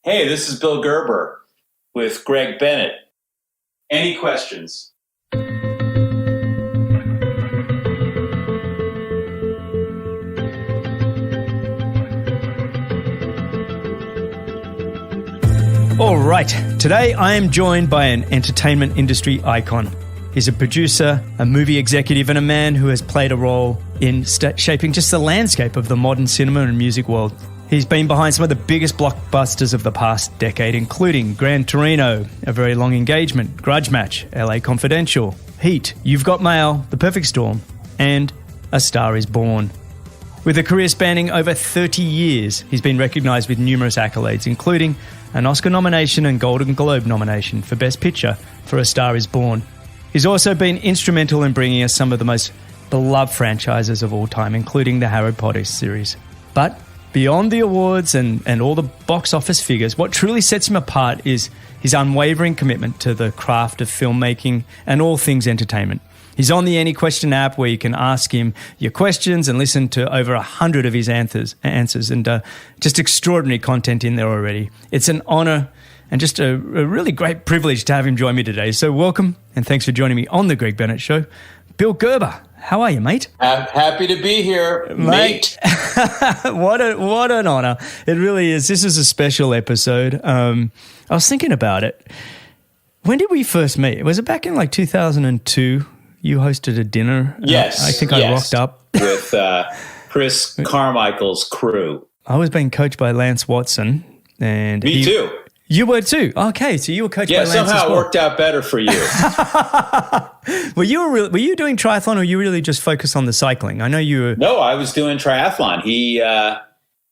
Hey, this is Bill Gerber with Greg Bennett. Any questions? All right, today I am joined by an entertainment industry icon. He's a producer, a movie executive, and a man who has played a role in shaping just the landscape of the modern cinema and music world. He's been behind some of the biggest blockbusters of the past decade, including Gran Torino, A Very Long Engagement, Grudge Match, LA Confidential, Heat, You've Got Mail, The Perfect Storm, and A Star Is Born. With a career spanning over 30 years, he's been recognised with numerous accolades, including an Oscar nomination and Golden Globe nomination for Best Picture for A Star Is Born. He's also been instrumental in bringing us some of the most beloved franchises of all time, including the Harry Potter series. But beyond the awards and all the box office figures, what truly sets him apart is his unwavering commitment to the craft of filmmaking and all things entertainment. He's on the Any Question app where you can ask him your questions and listen to over 100 of his answers and just extraordinary content in there already. It's an honour and just a really great privilege to have him join me today. So welcome and thanks for joining me on The Greg Bennett Show. Bill Gerber, how are you, mate? Happy to be here, mate. What an honour. It really is. This is a special episode. I was thinking about it. When did we first meet? Was it back in like 2002? You hosted a dinner. Yes. I think I rocked up. With Chris Carmichael's crew. I was being coached by Lance Watson. And Me too. You were too? Okay, so you were coached by Lance as well. Yeah, somehow it worked out better for you. Were you doing triathlon or were you really just focused on the cycling? I know you were... No, I was doing triathlon.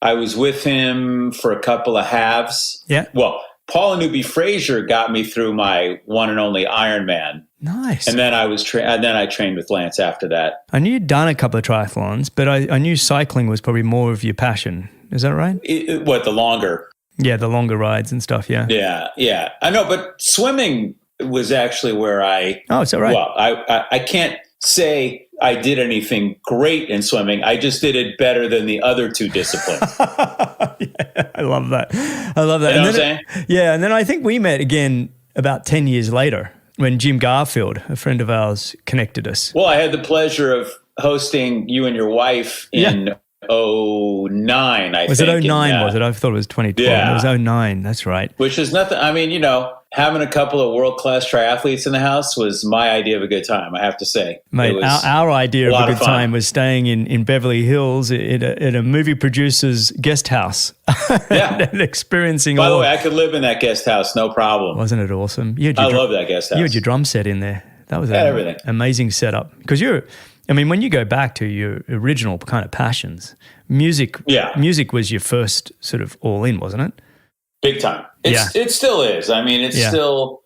I was with him for a couple of halves. Yeah. Well, Paul Newby Frazier got me through my one and only Ironman. Nice. And then I trained with Lance after that. I knew you'd done a couple of triathlons, but I knew cycling was probably more of your passion. Is that right? The longer? Yeah, the longer rides and stuff, yeah. Yeah. I know, but swimming was actually where Oh, is that right? Well, I can't say I did anything great in swimming. I just did it better than the other two disciplines. Yeah, I love that. You know what I'm saying? Yeah, and then I think we met again about 10 years later when Jim Garfield, a friend of ours, connected us. Well, I had the pleasure of hosting you and your wife in 09, I think. Was it 09, was it? I thought it was 2012. Yeah. It was 09, that's right. Which is nothing. I mean, having a couple of world-class triathletes in the house was my idea of a good time, I have to say. Mate, our idea of a good time was staying in Beverly Hills at a movie producer's guest house. Yeah. And experiencing By the way, I could live in that guest house, no problem. Wasn't it awesome? I love that guest house. You had your drum set in there. That was everything. Amazing setup. Because when you go back to your original kind of passions, music was your first sort of all in, wasn't it? Big time. It still is. I mean, it's still,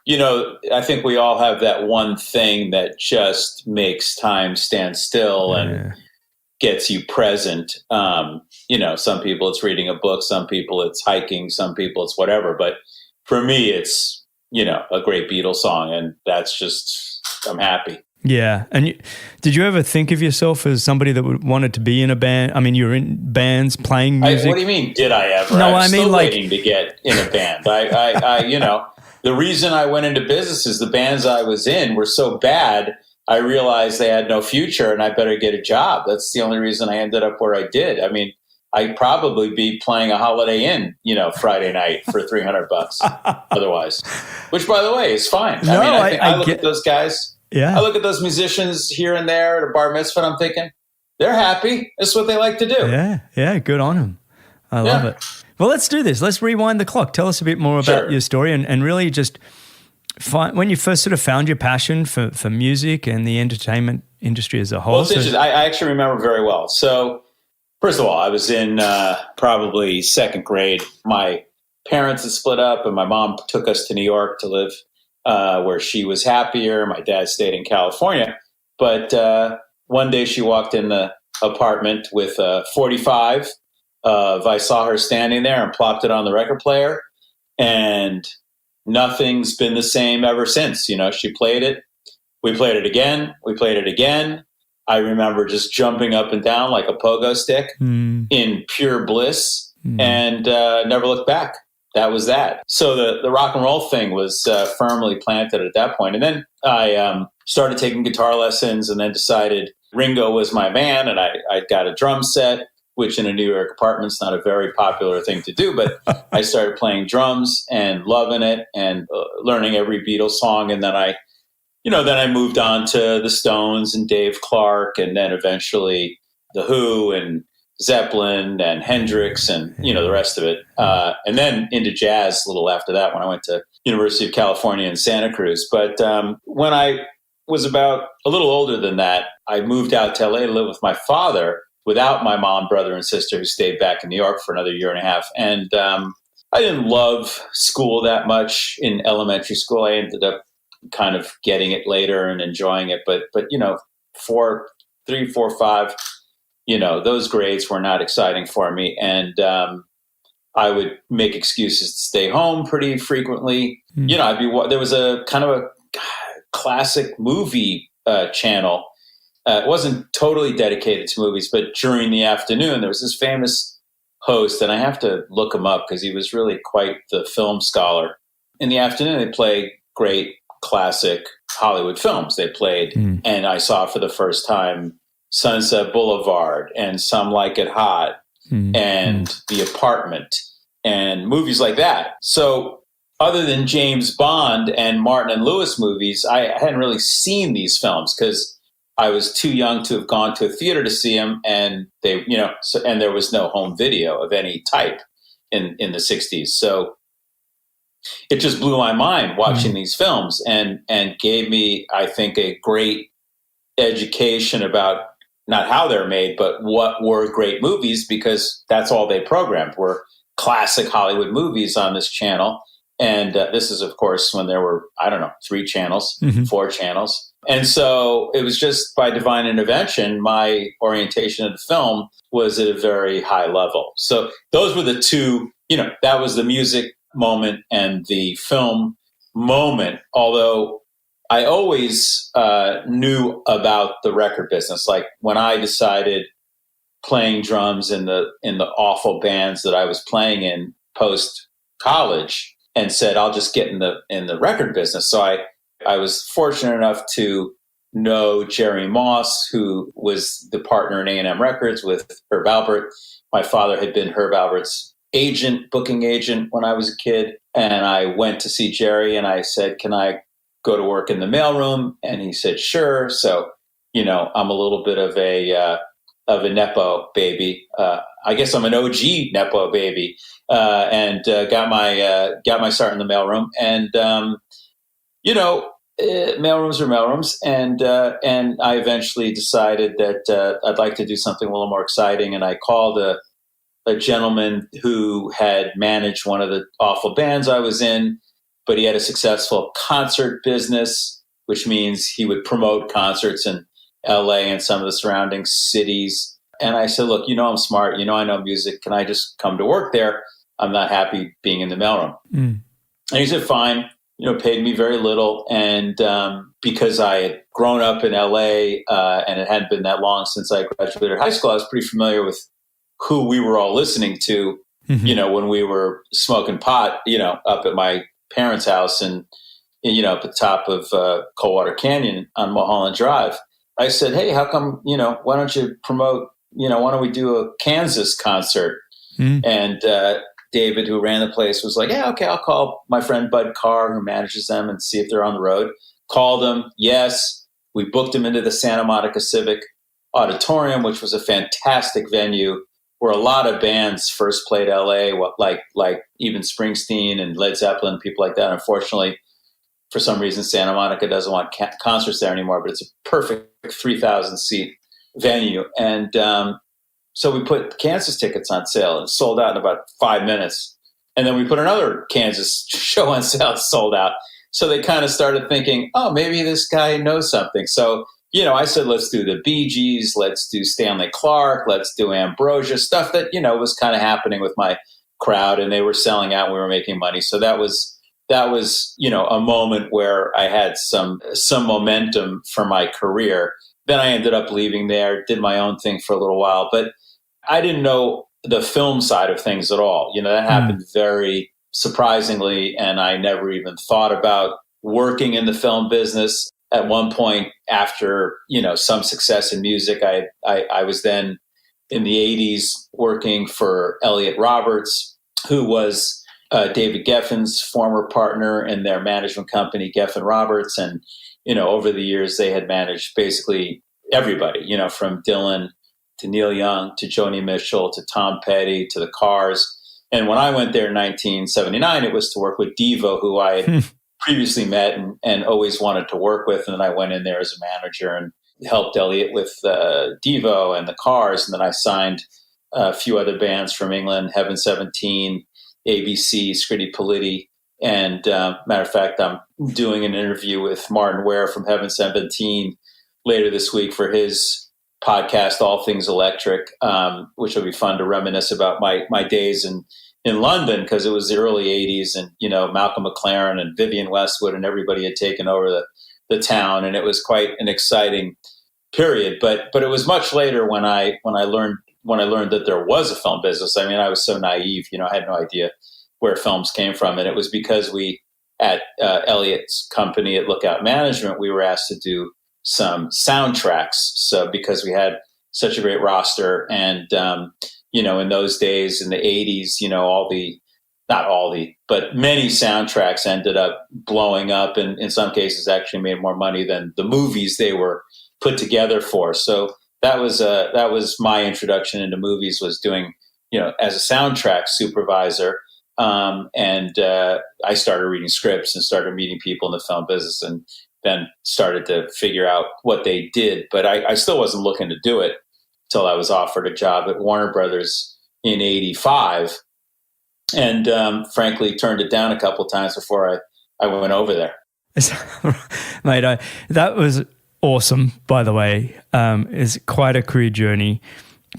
I think we all have that one thing that just makes time stand still and gets you present. Some people it's reading a book, some people it's hiking, some people it's whatever. But for me, it's, a great Beatles song, and that's just, I'm happy. Yeah. And did you ever think of yourself as somebody that wanted to be in a band? I mean, you're in bands playing music. What do you mean, did I ever? No, I'm still waiting to get in a band. The reason I went into business is the bands I was in were so bad, I realized they had no future and I better get a job. That's the only reason I ended up where I did. I mean, I'd probably be playing a Holiday Inn, Friday night for $300 otherwise, which by the way is fine. No, I look at those guys. Yeah. I look at those musicians here and there at a bar mitzvah and I'm thinking, they're happy. That's what they like to do. Yeah, good on them. I love it. Well, let's do this. Let's rewind the clock. Tell us a bit more about your story and really just when you first sort of found your passion for music and the entertainment industry as a whole. Well, it's interesting. I actually remember very well. So first of all, I was in probably second grade. My parents had split up and my mom took us to New York to live where she was happier. My dad stayed in California. But one day she walked in the apartment with 45 I saw her standing there and plopped it on the record player. And nothing's been the same ever since. She played it. We played it again. We played it again. I remember just jumping up and down like a pogo stick in pure bliss and never looked back. that was that. So the rock and roll thing was firmly planted at that point. And then I started taking guitar lessons, and then decided Ringo was my man, and I got a drum set, which in a New York apartment's not a very popular thing to do, but I started playing drums and loving it, and learning every Beatles song. And then I moved on to the Stones and Dave Clark, and then eventually the Who and Zeppelin and Hendrix and, the rest of it. And then into jazz a little after that, when I went to University of California in Santa Cruz. But when I was about a little older than that, I moved out to LA to live with my father without my mom, brother, and sister, who stayed back in New York for another year and a half. And I didn't love school that much in elementary school. I ended up kind of getting it later and enjoying it. But 3, 4, 5, those grades were not exciting for me. And I would make excuses to stay home pretty frequently. There was a kind of a classic movie channel. It wasn't totally dedicated to movies, but during the afternoon, there was this famous host, and I have to look him up because he was really quite the film scholar. In the afternoon, they played great classic Hollywood films. They played, and I saw for the first time, Sunset Boulevard and Some Like It Hot and The Apartment and movies like that. So other than James Bond and Martin and Lewis movies, I hadn't really seen these films because I was too young to have gone to a theater to see them, and and there was no home video of any type in the 60s. So it just blew my mind watching these films, and gave me, I think, a great education about not how they're made, but what were great movies, because that's all they programmed were classic Hollywood movies on this channel. And this is, of course, when there were, 3 channels, 4 channels. And so it was just by divine intervention, my orientation of the film was at a very high level. So those were the two, that was the music moment and the film moment. Although I always knew about the record business. Like when I decided playing drums in the awful bands that I was playing in post college, and said, I'll just get in the record business. So I was fortunate enough to know Jerry Moss, who was the partner in A&M Records with Herb Alpert. My father had been Herb Alpert's booking agent when I was a kid. And I went to see Jerry, and I said, can I go to work in the mailroom? And he said, sure. So, I'm a little bit of a Nepo baby. I guess I'm an OG Nepo baby. And got my start in the mailroom, and mailrooms are mailrooms, and I eventually decided that I'd like to do something a little more exciting, and I called a gentleman who had managed one of the awful bands I was in, but he had a successful concert business, which means he would promote concerts in LA and some of the surrounding cities. And I said, look, I'm smart, I know music. Can I just come to work there? I'm not happy being in the mailroom. And he said, fine, paid me very little. And because I had grown up in LA and it hadn't been that long since I graduated high school, I was pretty familiar with who we were all listening to, when we were smoking pot, up at my parents' house and, up at the top of Coldwater Canyon on Mulholland Drive. I said, hey, how come, why don't you promote, why don't we do a Kansas concert? And David, who ran the place, was like, yeah, okay, I'll call my friend Bud Carr, who manages them, and see if they're on the road. Called them. Yes. We booked them into the Santa Monica Civic Auditorium, which was a fantastic venue where a lot of bands first played LA, like even Springsteen and Led Zeppelin, people like that. Unfortunately, for some reason, Santa Monica doesn't want concerts there anymore, but it's a perfect 3,000 seat venue. And so we put Kansas tickets on sale and sold out in about 5 minutes. And then we put another Kansas show on sale and sold out. So they kind of started thinking, oh, maybe this guy knows something. So, I said, let's do the Bee Gees, let's do Stanley Clarke, let's do Ambrosia, stuff that, was kind of happening with my crowd, and they were selling out and we were making money. So that was, a moment where I had some momentum for my career. Then I ended up leaving there, did my own thing for a little while, but I didn't know the film side of things at all. That happened very surprisingly, and I never even thought about working in the film business. At one point, after some success in music, I was then in the 80s working for Elliot Roberts, who was David Geffen's former partner in their management company, Geffen Roberts. And, over the years, they had managed basically everybody, from Dylan to Neil Young to Joni Mitchell to Tom Petty to the Cars. And when I went there in 1979, it was to work with DEVO, who I had previously met and always wanted to work with. And then I went in there as a manager and helped Elliot with DEVO and the Cars. And then I signed a few other bands from England, Heaven 17, ABC, Scritti Politti. And matter of fact, I'm doing an interview with Martin Ware from Heaven 17 later this week for his podcast, All Things Electric, which will be fun to reminisce about my days in London, because it was the early 80s and, Malcolm McLaren and Vivienne Westwood and everybody had taken over the town. And it was quite an exciting period. But it was much later when I learned that there was a film business. I mean, I was so naive, I had no idea where films came from. And it was because we, at Elliot's company at Lookout Management, we were asked to do some soundtracks. So because we had such a great roster and, in those days in the 80s, but many soundtracks ended up blowing up and in some cases actually made more money than the movies they were put together for. So that was my introduction into movies, was doing, as a soundtrack supervisor. And I started reading scripts and started meeting people in the film business and then started to figure out what they did. But I still wasn't looking to do it until I was offered a job at Warner Brothers in 85. And frankly, turned it down a couple of times before I went over there. Mate, that was awesome, by the way. It's quite a career journey.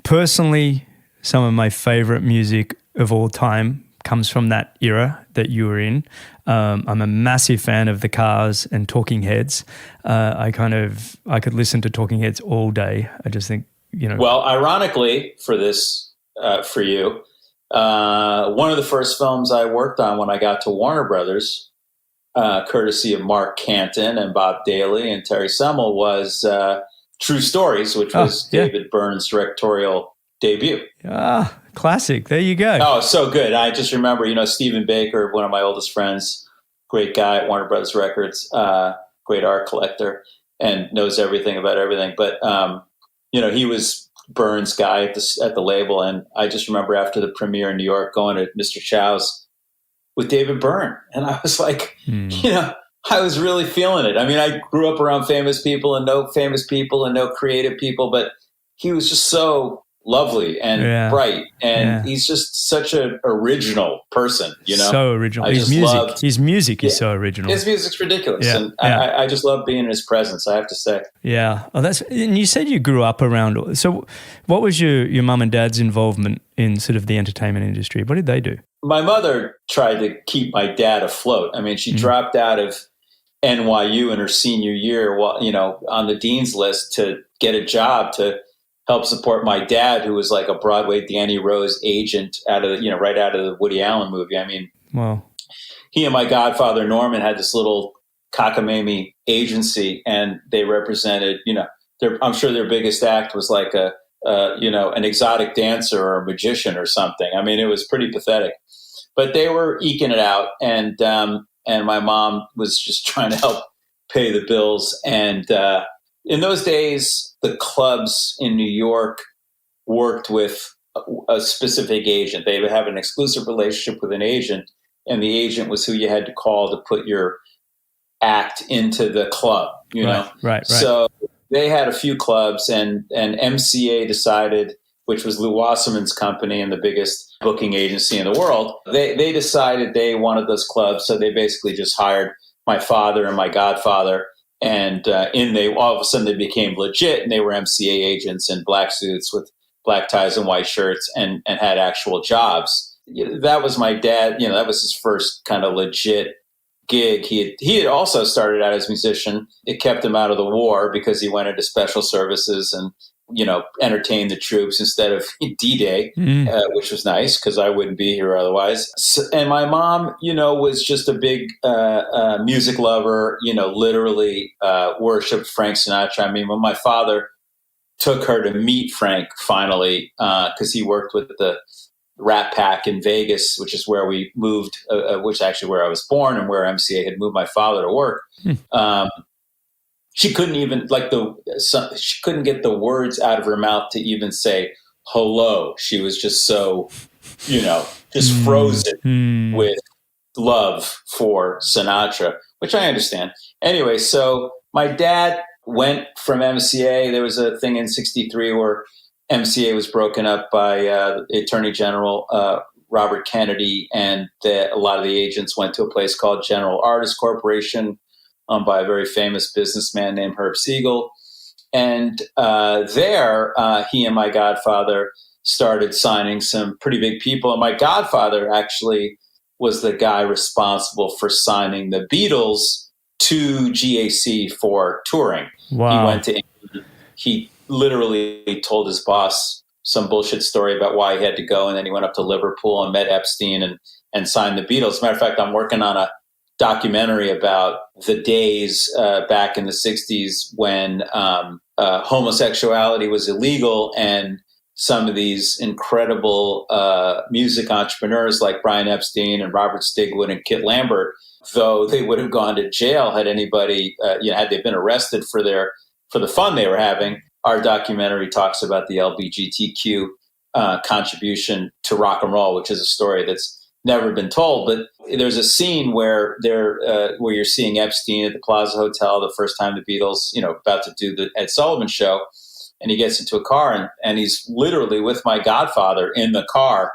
Personally, some of my favorite music of all time comes from that era that you were in. I'm a massive fan of the Cars and Talking Heads. I could listen to Talking Heads all day. I just think, Well, ironically for this, for you, one of the first films I worked on when I got to Warner Brothers, courtesy of Mark Canton and Bob Daly and Terry Semmel, was True Stories, which was David Byrne's directorial debut. Classic. There you go. Oh, so good. I just remember, Stephen Baker, one of my oldest friends, great guy at Warner Brothers Records, great art collector and knows everything about everything. But, he was Byrne's guy at the label. And I just remember after the premiere in New York going to Mr. Chow's with David Byrne. And I was like, I was really feeling it. I mean, I grew up around famous people and know famous people and know creative people, but he was just so lovely and bright, and he's just such an original person, So original. His music is so original. His music's ridiculous, and I just love being in his presence, I have to say. Yeah. Oh, and you said you grew up around. So, what was your mum and dad's involvement in sort of the entertainment industry? What did they do? My mother tried to keep my dad afloat. I mean, she dropped out of NYU in her senior year, on the dean's list to get a job to help support my dad, who was like a Broadway Danny Rose agent right out of the Woody Allen movie. I mean, wow. He and my godfather Norman had this little cockamamie agency, and they represented, I'm sure their biggest act was like an exotic dancer or a magician or something. I mean, it was pretty pathetic, but they were eking it out, and my mom was just trying to help pay the bills. And in those days, the clubs in New York worked with a specific agent. They would have an exclusive relationship with an agent, and the agent was who you had to call to put your act into the club, Right. So they had a few clubs, and MCA decided, which was Lou Wasserman's company and the biggest booking agency in the world, they decided they wanted those clubs, so they basically just hired my father and my godfather. And all of a sudden they became legit, and they were MCA agents in black suits with black ties and white shirts and had actual jobs. That was my dad. That was his first kind of legit gig. He had also started out as a musician. It kept him out of the war because he went into special services and entertain the troops instead of D-Day, which was nice because I wouldn't be here otherwise. And my mom, was just a big music lover, literally worshipped Frank Sinatra. I mean, when my father took her to meet Frank finally, because he worked with the Rat Pack in Vegas, which is where we moved, which is actually where I was born and where MCA had moved my father to work. She couldn't even she couldn't get the words out of her mouth to even say hello. She was just so, just frozen with love for Sinatra, which I understand. Anyway, so my dad went from MCA. There was a thing in '63 where MCA was broken up by Attorney General Robert Kennedy, and a lot of the agents went to a place called General Artists Corporation, owned by a very famous businessman named Herb Siegel. And there, he and my godfather started signing some pretty big people. And my godfather actually was the guy responsible for signing the Beatles to GAC for touring. Wow. He went to England. He literally told his boss some bullshit story about why he had to go. And then he went up to Liverpool and met Epstein and signed the Beatles. As a matter of fact, I'm working on a documentary about the days back in the 60s when homosexuality was illegal, and some of these incredible music entrepreneurs like Brian Epstein and Robert Stigwood and Kit Lambert, though they would have gone to jail had anybody, had they been arrested for the fun they were having. Our documentary talks about the LGBTQ contribution to rock and roll, which is a story that's never been told. But there's a scene where where you're seeing Epstein at the Plaza Hotel the first time the Beatles, about to do the Ed Sullivan Show, and he gets into a car and he's literally with my godfather in the car,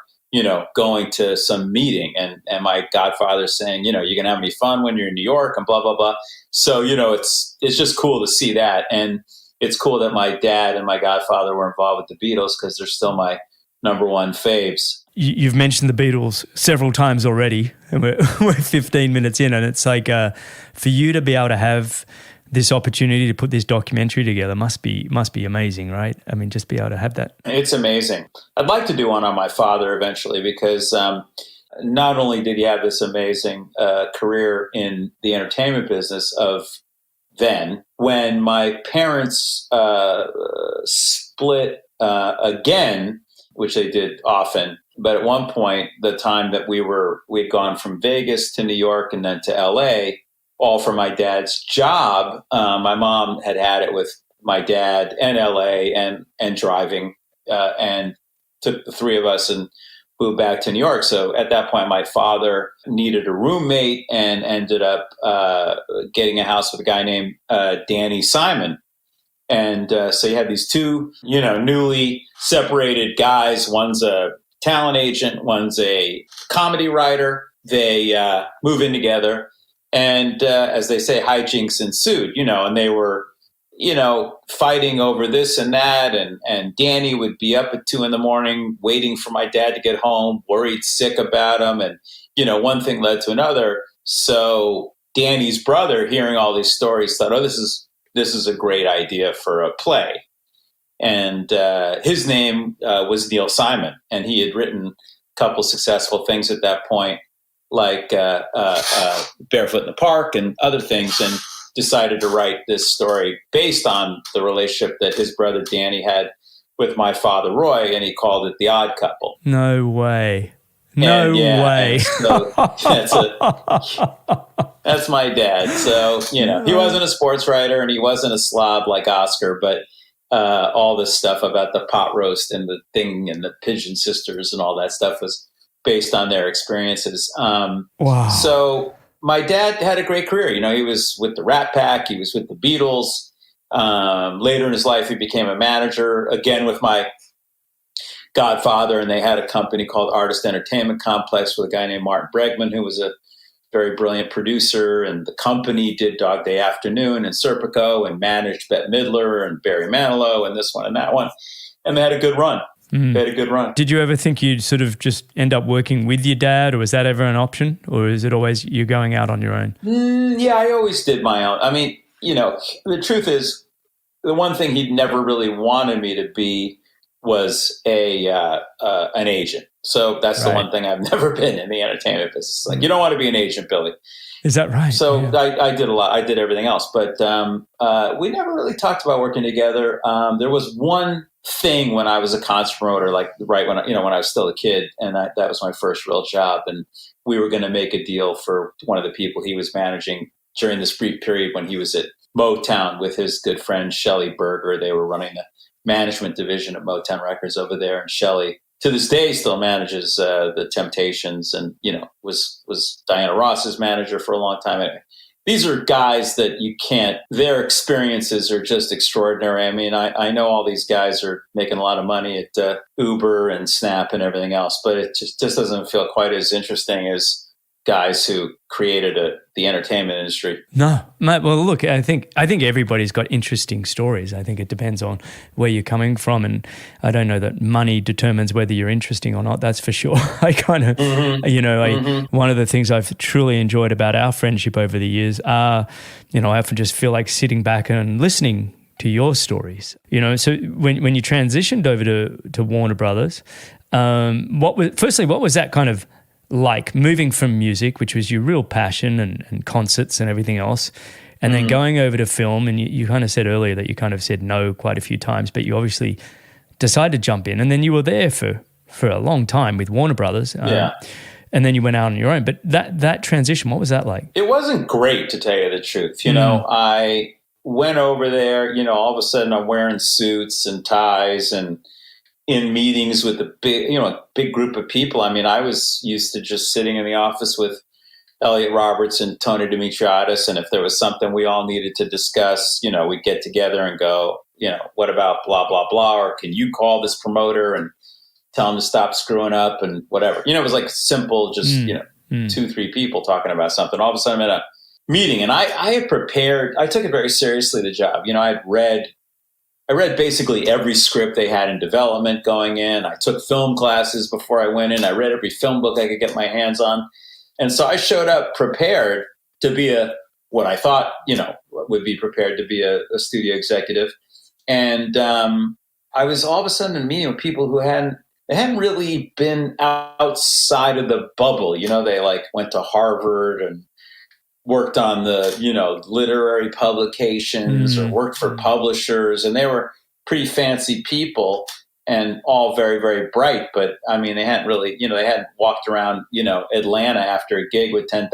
going to some meeting, and my godfather's saying, you're gonna have any fun when you're in New York and blah blah blah. So it's just cool to see that, and it's cool that my dad and my godfather were involved with the Beatles because they're still my number one faves. You've mentioned the Beatles several times already, and we're 15 minutes in, and it's like for you to be able to have this opportunity to put this documentary together must be amazing, right? I mean, just be able to have that. It's amazing. I'd like to do one on my father eventually because not only did he have this amazing career in the entertainment business of then, when my parents split again, which they did often. But at one point, the time that we'd gone from Vegas to New York and then to LA, all for my dad's job. My mom had it with my dad and LA and driving, and took the three of us and moved back to New York. So at that point, my father needed a roommate and ended up getting a house with a guy named Danny Simon. And so you have these two, newly separated guys. One's a talent agent, one's a comedy writer. They move in together, and as they say, hijinks ensued. And they were, fighting over this and that. And Danny would be up at 2 a.m. waiting for my dad to get home, worried sick about him, and one thing led to another. So Danny's brother, hearing all these stories, thought, "Oh, this is a great idea for a play." And his name was Neil Simon, and he had written a couple successful things at that point, like Barefoot in the Park and other things, and decided to write this story based on the relationship that his brother Danny had with my father Roy, and he called it The Odd Couple. No way. No way. So that's my dad. So, he wasn't a sports writer and he wasn't a slob like Oscar, but all this stuff about the pot roast and the thing and the Pigeon Sisters and all that stuff was based on their experiences. Wow. So my dad had a great career. He was with the Rat Pack. He was with the Beatles. Later in his life, he became a manager, again with my godfather, and they had a company called Artist Entertainment Complex with a guy named Martin Bregman, who was a very brilliant producer, and the company did Dog Day Afternoon and Serpico and managed Bette Midler and Barry Manilow and this one and that one. And they had a good run. They had a good run. Did you ever think you'd sort of just end up working with your dad, or was that ever an option? Or is it always you going out on your own? Yeah, I always did my own. I mean, the truth is, the one thing he'd never really wanted me to be was an agent. So that's the one thing I've never been in the entertainment business. Like, you don't want to be an agent, Billy. Is that right? So I did a lot. I did everything else, but we never really talked about working together. There was one thing when I was a concert promoter, like right when I was still a kid, and that was my first real job. And we were going to make a deal for one of the people he was managing during this brief period when he was at Motown with his good friend Shelley Berger. They were running the management division of Motown Records over there, and Shelley, to this day, still manages the Temptations, and was Diana Ross's manager for a long time. Anyway, these are guys that you can't. Their experiences are just extraordinary. I mean, I know all these guys are making a lot of money at Uber and Snap and everything else, but it just doesn't feel quite as interesting as guys who created the entertainment industry. No, mate, well, look, I think everybody's got interesting stories. I think it depends on where you're coming from, and I don't know that money determines whether you're interesting or not. That's for sure. I kind of, one of the things I've truly enjoyed about our friendship over the years are, I often just feel like sitting back and listening to your stories. So when you transitioned over to Warner Brothers, what was that kind of like, moving from music, which was your real passion, and concerts and everything else, and then going over to film? And you kind of said earlier that you kind of said no quite a few times, but you obviously decided to jump in, and then you were there for a long time with Warner Brothers. And then you went out on your own. But that transition, what was that like? It wasn't great, to tell you the truth. I went over there, all of a sudden I'm wearing suits and ties and in meetings with a big group of people. I mean, I was used to just sitting in the office with Elliot Roberts and Tony Dimitriadis, and if there was something we all needed to discuss, we'd get together and go, what about blah, blah, blah, or can you call this promoter and tell him to stop screwing up and whatever. It was like simple, just, 2-3 people talking about something. All of a sudden I'm at a meeting, and I had prepared. I took it very seriously, the job. I read basically every script they had in development going in. I took film classes before I went in. I read every film book I could get my hands on. And so I showed up prepared to be what I thought, would be prepared to be a studio executive. And I was all of a sudden in a meeting with people who hadn't really been outside of the bubble. They like went to Harvard and worked on the, literary publications or worked for publishers, and they were pretty fancy people and all very, very bright. But I mean, they hadn't really, they hadn't walked around, Atlanta after a gig with $10,000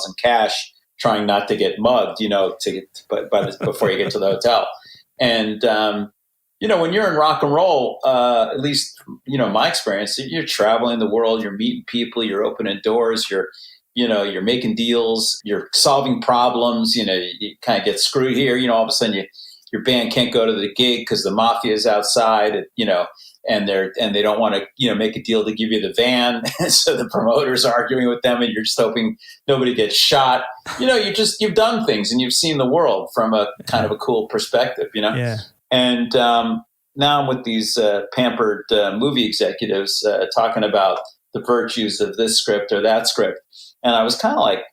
in cash, trying not to get mugged, before you get to the hotel. And, when you're in rock and roll, at least, my experience, you're traveling the world, you're meeting people, you're opening doors, you're making deals, you're solving problems, you kind of get screwed here, all of a sudden your band can't go to the gig because the mafia is outside, and they don't want to, make a deal to give you the van. So the promoter's arguing with them, and you're just hoping nobody gets shot. You've done things and you've seen the world from a kind of a cool perspective, Yeah. And now I'm with these pampered movie executives talking about the virtues of this script or that script. And I was kind of like,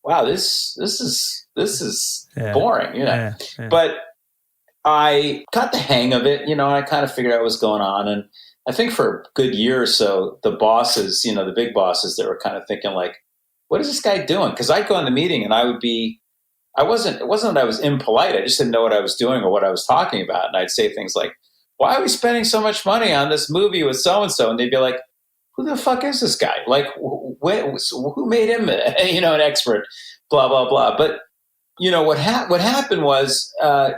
wow, this is boring, Yeah. But I got the hang of it, and I kind of figured out what was going on. And I think for a good year or so, the bosses, the big bosses, they were kind of thinking like, what is this guy doing? Because I'd go in the meeting and it wasn't that I was impolite. I just didn't know what I was doing or what I was talking about. And I'd say things like, why are we spending so much money on this movie with so-and-so? And they'd be like, who the fuck is this guy? Like, who made him, an expert, blah, blah, blah. But, what happened was, I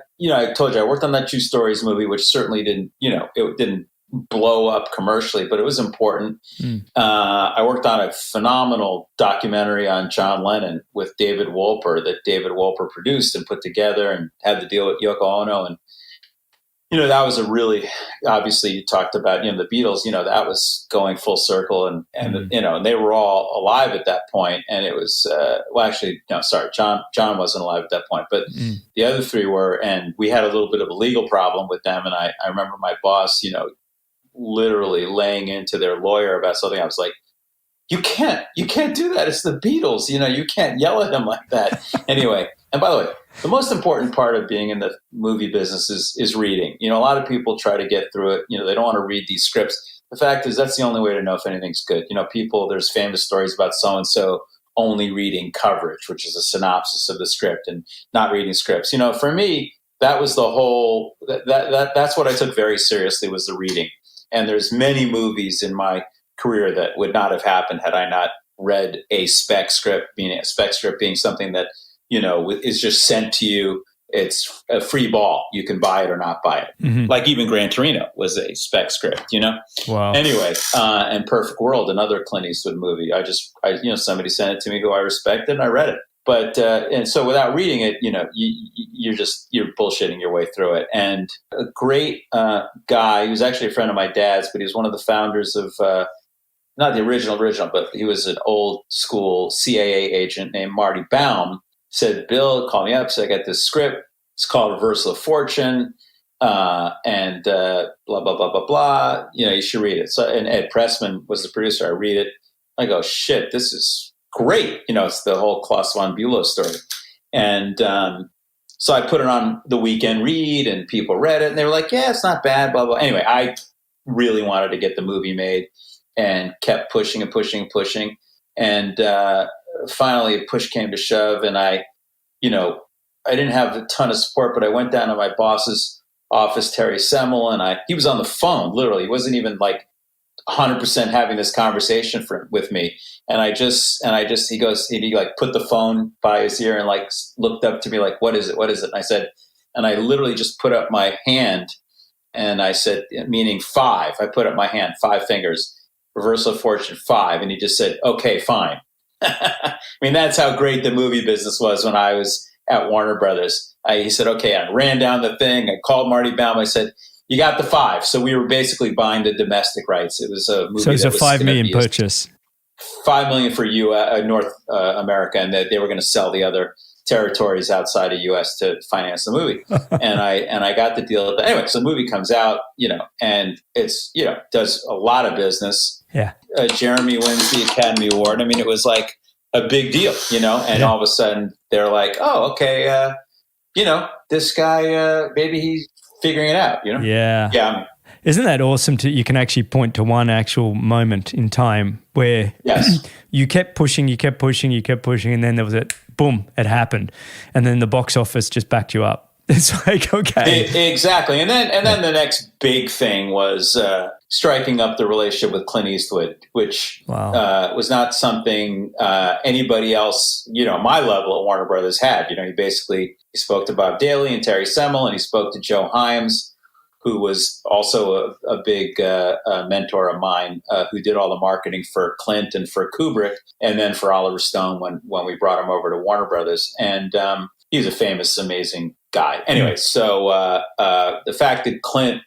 told you I worked on that True Stories movie, which certainly didn't, it didn't blow up commercially, but it was important. I worked on a phenomenal documentary on John Lennon with David Wolper that David Wolper produced and put together and had the deal with Yoko Ono. And, that was a really, obviously you talked about, the Beatles, that was going full circle and and they were all alive at that point. And it was, John wasn't alive at that point, but the other three were, and we had a little bit of a legal problem with them. And I remember my boss, literally laying into their lawyer about something. I was like, you can't do that. It's the Beatles. You can't yell at him like that. Anyway, and by the way, the most important part of being in the movie business is reading. A lot of people try to get through it. They don't want to read these scripts. The fact is, that's the only way to know if anything's good. There's famous stories about so-and-so only reading coverage, which is a synopsis of the script, and not reading scripts. For me, that was the whole, that's what I took very seriously, was the reading. And there's many movies in my career that would not have happened had I not read a spec script, meaning a spec script being something that, is just sent to you. It's a free ball. You can buy it or not buy it. Mm-hmm. Like even Gran Torino was a spec script, Wow. Anyway, and Perfect World, another Clint Eastwood movie. Somebody sent it to me who I respected, and I read it. But, and so without reading it, you're bullshitting your way through it. And a great guy, he was actually a friend of my dad's, but he was one of the founders of, not the original, but he was an old school CAA agent named Marty Baum, said, Bill, call me up. So I got this script. It's called Reversal of Fortune. And blah, blah, blah, blah, blah. You should read it. So, and Ed Pressman was the producer. I read it. I go, shit, this is great. It's the whole Klaus von Bülow story. And so I put it on the weekend read, and people read it, and they were like, yeah, it's not bad, blah, blah. Anyway, I really wanted to get the movie made and kept pushing and pushing and pushing. And finally, push came to shove, and I didn't have a ton of support, but I went down to my boss's office, Terry Semmel, and he was on the phone, literally. He wasn't even like 100% having this conversation with me. And he goes, he like put the phone by his ear and like looked up to me like, what is it? What is it? And I said, and I literally just put up my hand and I said, meaning 5. I put up my hand, 5 fingers, Reversal of Fortune 5. And he just said, okay, fine. I mean, that's how great the movie business was when I was at Warner Brothers. He said, okay, I ran down the thing. I called Marty Baum. I said, you got the 5. So we were basically buying the domestic rights. It was a movie. So it was a $5 million purchase. $5 million for North America, and they were going to sell the other territories outside of U.S. to finance the movie. and I got the deal. Anyway, so the movie comes out, and it's does a lot of business. Yeah. Jeremy wins the Academy Award. I mean, it was like a big deal, and all of a sudden they're like, oh, okay, this guy, maybe he's figuring it out, Yeah. Yeah. Isn't that awesome? You can actually point to one actual moment in time where yes. you kept pushing, and then there was boom, it happened. And then the box office just backed you up. It's like, okay. Exactly. And then the next big thing was striking up the relationship with Clint Eastwood, which was not something anybody else, my level at Warner Brothers had. He spoke to Bob Daly and Terry Semmel, and he spoke to Joe Hyams, who was also a big mentor of mine, who did all the marketing for Clint and for Kubrick, and then for Oliver Stone when we brought him over to Warner Brothers. And he's a famous, amazing guy. Anyway, so the fact that Clint,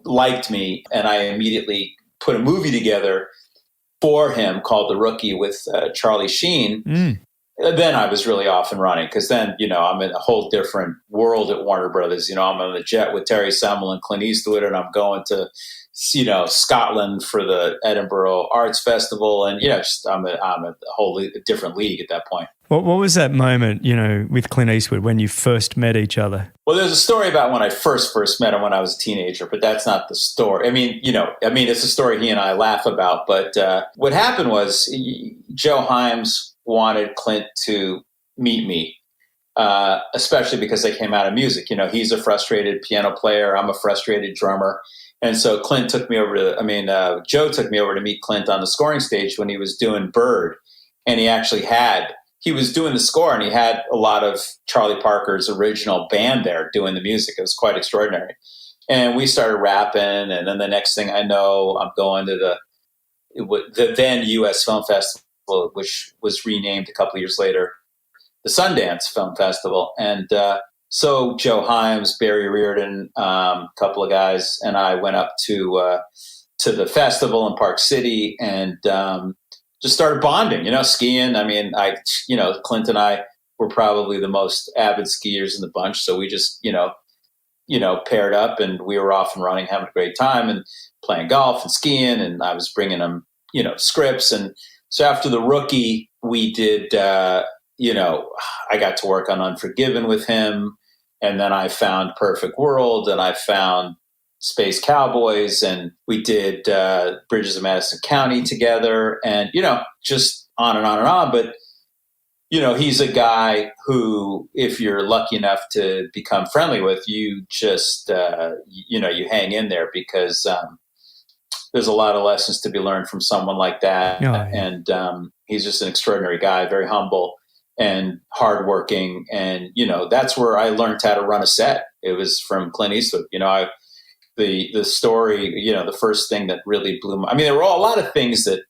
liked me, and I immediately put a movie together for him called The Rookie with Charlie Sheen. Then I was really off and running, because then, I'm in a whole different world at Warner Brothers. I'm on the jet with Terry Semmel and Clint Eastwood, and I'm going to, Scotland for the Edinburgh Arts Festival. And, I'm a whole different league at that point. What was that moment, with Clint Eastwood when you first met each other? Well, there's a story about when I first met him when I was a teenager, but that's not the story. I mean, it's a story he and I laugh about. But what happened was Joe Hyams wanted Clint to meet me, especially because they came out of music. He's a frustrated piano player. I'm a frustrated drummer. And so Joe took me over to meet Clint on the scoring stage when he was doing Bird. And he was doing the score, and he had a lot of Charlie Parker's original band there doing the music. It was quite extraordinary. And we started rapping. And then the next thing I know, I'm going to the then U.S. Film Festival, which was renamed a couple of years later, the Sundance Film Festival. And so Joe Hyams, Barry Reardon, a couple of guys, and I went up to the festival in Park City and just started bonding, skiing. I mean, Clint and I were probably the most avid skiers in the bunch. So we just, paired up, and we were off and running, having a great time and playing golf and skiing. And I was bringing him scripts. And so after The Rookie, we did, I got to work on Unforgiven with him. And then I found Perfect World, and I found Space Cowboys, and we did Bridges of Madison County together, and, just on and on and on. But, he's a guy who, if you're lucky enough to become friendly with, you just, you hang in there, because there's a lot of lessons to be learned from someone like that. Oh, yeah. And he's just an extraordinary guy, very humble and hardworking. And, that's where I learned how to run a set. It was from Clint Eastwood. The story, the first thing that really blew my, there were a lot of things that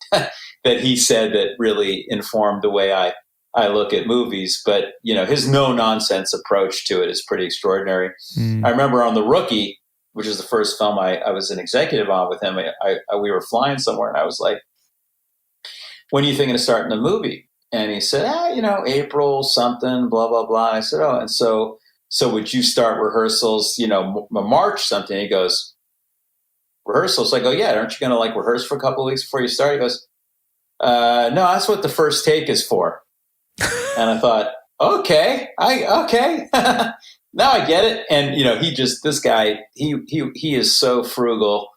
that he said that really informed the way I look at movies, but his no nonsense approach to it is pretty extraordinary. I remember on The Rookie, which is the first film I was an executive on with him, we were flying somewhere, and I was like, when are you thinking of starting the movie? And he said, April something, blah, blah, blah. And I said, oh, and so would you start rehearsals, March something? He goes, rehearsals? I go, yeah, aren't you going to rehearse for a couple of weeks before you start? He goes, no, that's what the first take is for. And I thought, okay. Now I get it. And, this guy, he is so frugal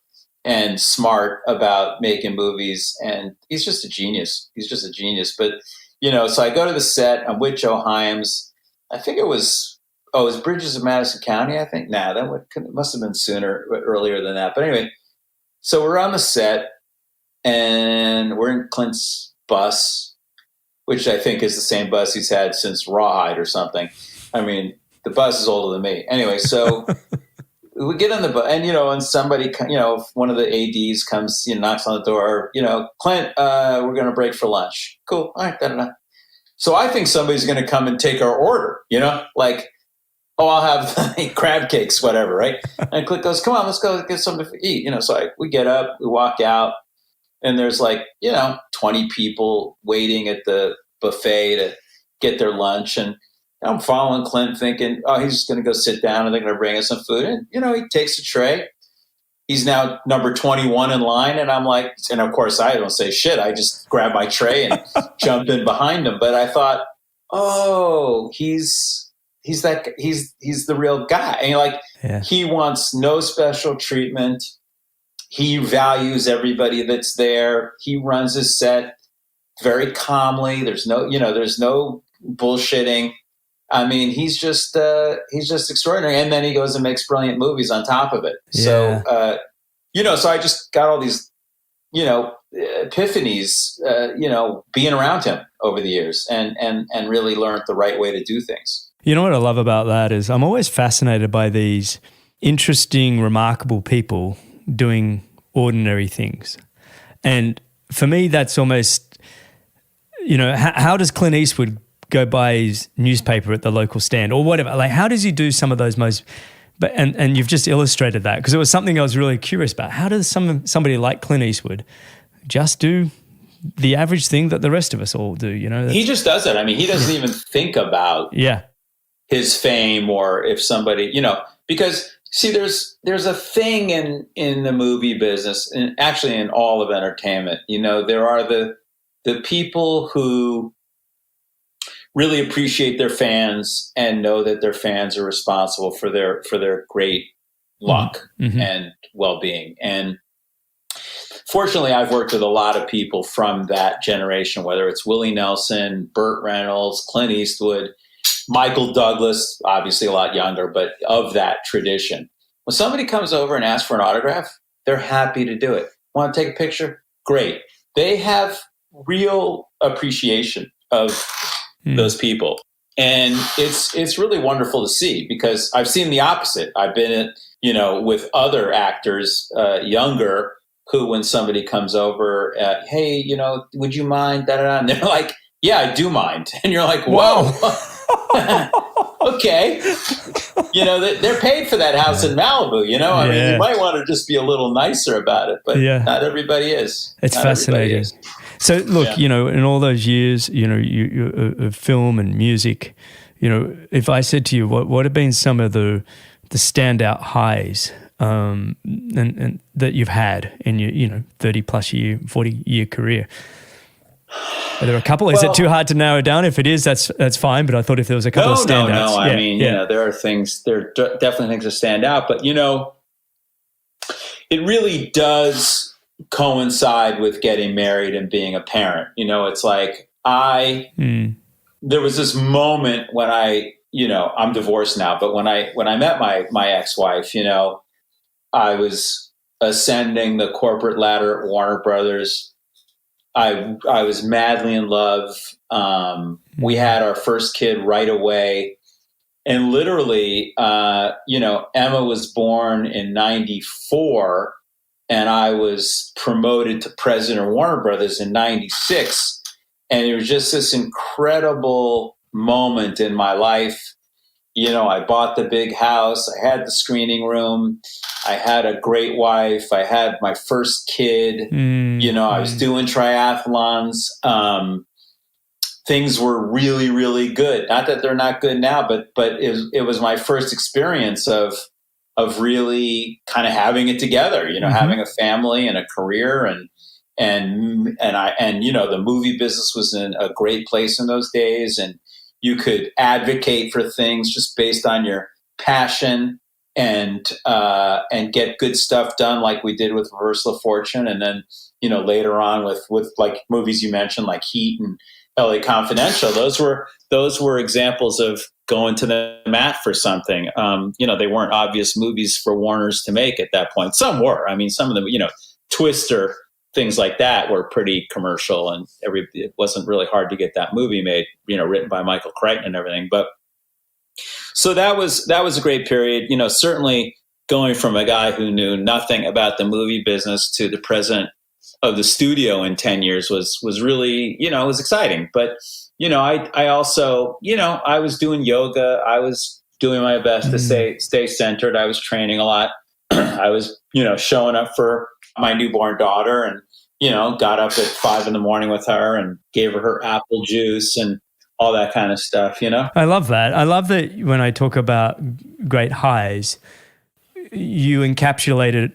and smart about making movies, and he's just a genius. But, so I go to the set, I'm with Joe Hyams. I think it was Bridges of Madison County, I think. Nah, must have been earlier than that. But anyway, so we're on the set, and we're in Clint's bus, which I think is the same bus he's had since Rawhide or something. The bus is older than me. Anyway, so we get on the bus, and, and somebody, one of the ADs comes, knocks on the door, Clint, we're going to break for lunch. Cool. All right. Da-da-da. So I think somebody's going to come and take our order, I'll have crab cakes, whatever, right? And Clint goes, come on, let's go get something to eat. So we get up, we walk out, and there's 20 people waiting at the buffet to get their lunch. And I'm following Clint thinking, oh, he's just going to go sit down and they're going to bring us some food. And, he takes a tray. He's now number 21 in line. And I'm like, and of course I don't say shit. I just grab my tray and jump in behind him. But I thought, oh, he's the real guy. And He wants no special treatment. He values everybody that's there. He runs his set very calmly. There's no bullshitting. He's just extraordinary. And then he goes and makes brilliant movies on top of it. Yeah. So, so I just got all these, epiphanies, being around him over the years, and really learned the right way to do things. You know what I love about that is I'm always fascinated by these interesting, remarkable people doing ordinary things. And for me, that's almost, how does Clint Eastwood go buy his newspaper at the local stand or whatever? How does he do some of those and you've just illustrated that, because it was something I was really curious about. How does somebody like Clint Eastwood just do the average thing that the rest of us all do? He just does it. He doesn't even think about his fame, or if somebody, because see, there's a thing in the movie business, and actually in all of entertainment, there are the people who really appreciate their fans and know that their fans are responsible for their great luck and well-being. And fortunately, I've worked with a lot of people from that generation, whether it's Willie Nelson, Burt Reynolds, Clint Eastwood, Michael Douglas, obviously a lot younger, but of that tradition. When somebody comes over and asks for an autograph, they're happy to do it. Want to take a picture? Great. They have real appreciation of those people. And it's really wonderful to see, because I've seen the opposite. I've been with other actors, younger, who, when somebody comes over, hey, would you mind? And they're like, yeah, I do mind. And you're like, whoa. Okay. They're paid for that house in Malibu, you might want to just be a little nicer about it, but not everybody is. It's fascinating. So look, in all those years, you film and music, if I said to you, what have been some of the standout highs and that you've had in your 30 plus year, 40 year career? Are there a couple? Is it too hard to narrow down? If it is, that's fine. But I thought if there was a couple of standouts. No. I mean, there are definitely things that stand out. But, it really does coincide with getting married and being a parent. It's like there was this moment when I'm divorced now, but when I met my ex-wife, I was ascending the corporate ladder at Warner Brothers. I was madly in love. We had our first kid right away. And literally, Emma was born in 94 and I was promoted to president of Warner Brothers in 96. And it was just this incredible moment in my life. I bought the big house. I had the screening room. I had a great wife. I had my first kid. I was doing triathlons. Things were really, really good. Not that they're not good now, but it was my first experience of really kind of having it together, having a family and a career and the movie business was in a great place in those days, and you could advocate for things just based on your passion and get good stuff done, like we did with Reversal of Fortune, and then later on with like movies you mentioned, like Heat and LA Confidential. Those were examples of going to the mat for something. They weren't obvious movies for Warner's to make at that point. Some were. I mean, some of them, Twister, things like that were pretty commercial, and it wasn't really hard to get that movie made, written by Michael Crichton and everything. But so that was a great period. Certainly going from a guy who knew nothing about the movie business to the president of the studio in 10 years was really, it was exciting. But, I also, I was doing yoga. I was doing my best to stay centered. I was training a lot. I was, showing up for my newborn daughter and, got up at 5 a.m. with her and gave her apple juice and all that kind of stuff, I love that. I love that when I talk about great highs, you encapsulated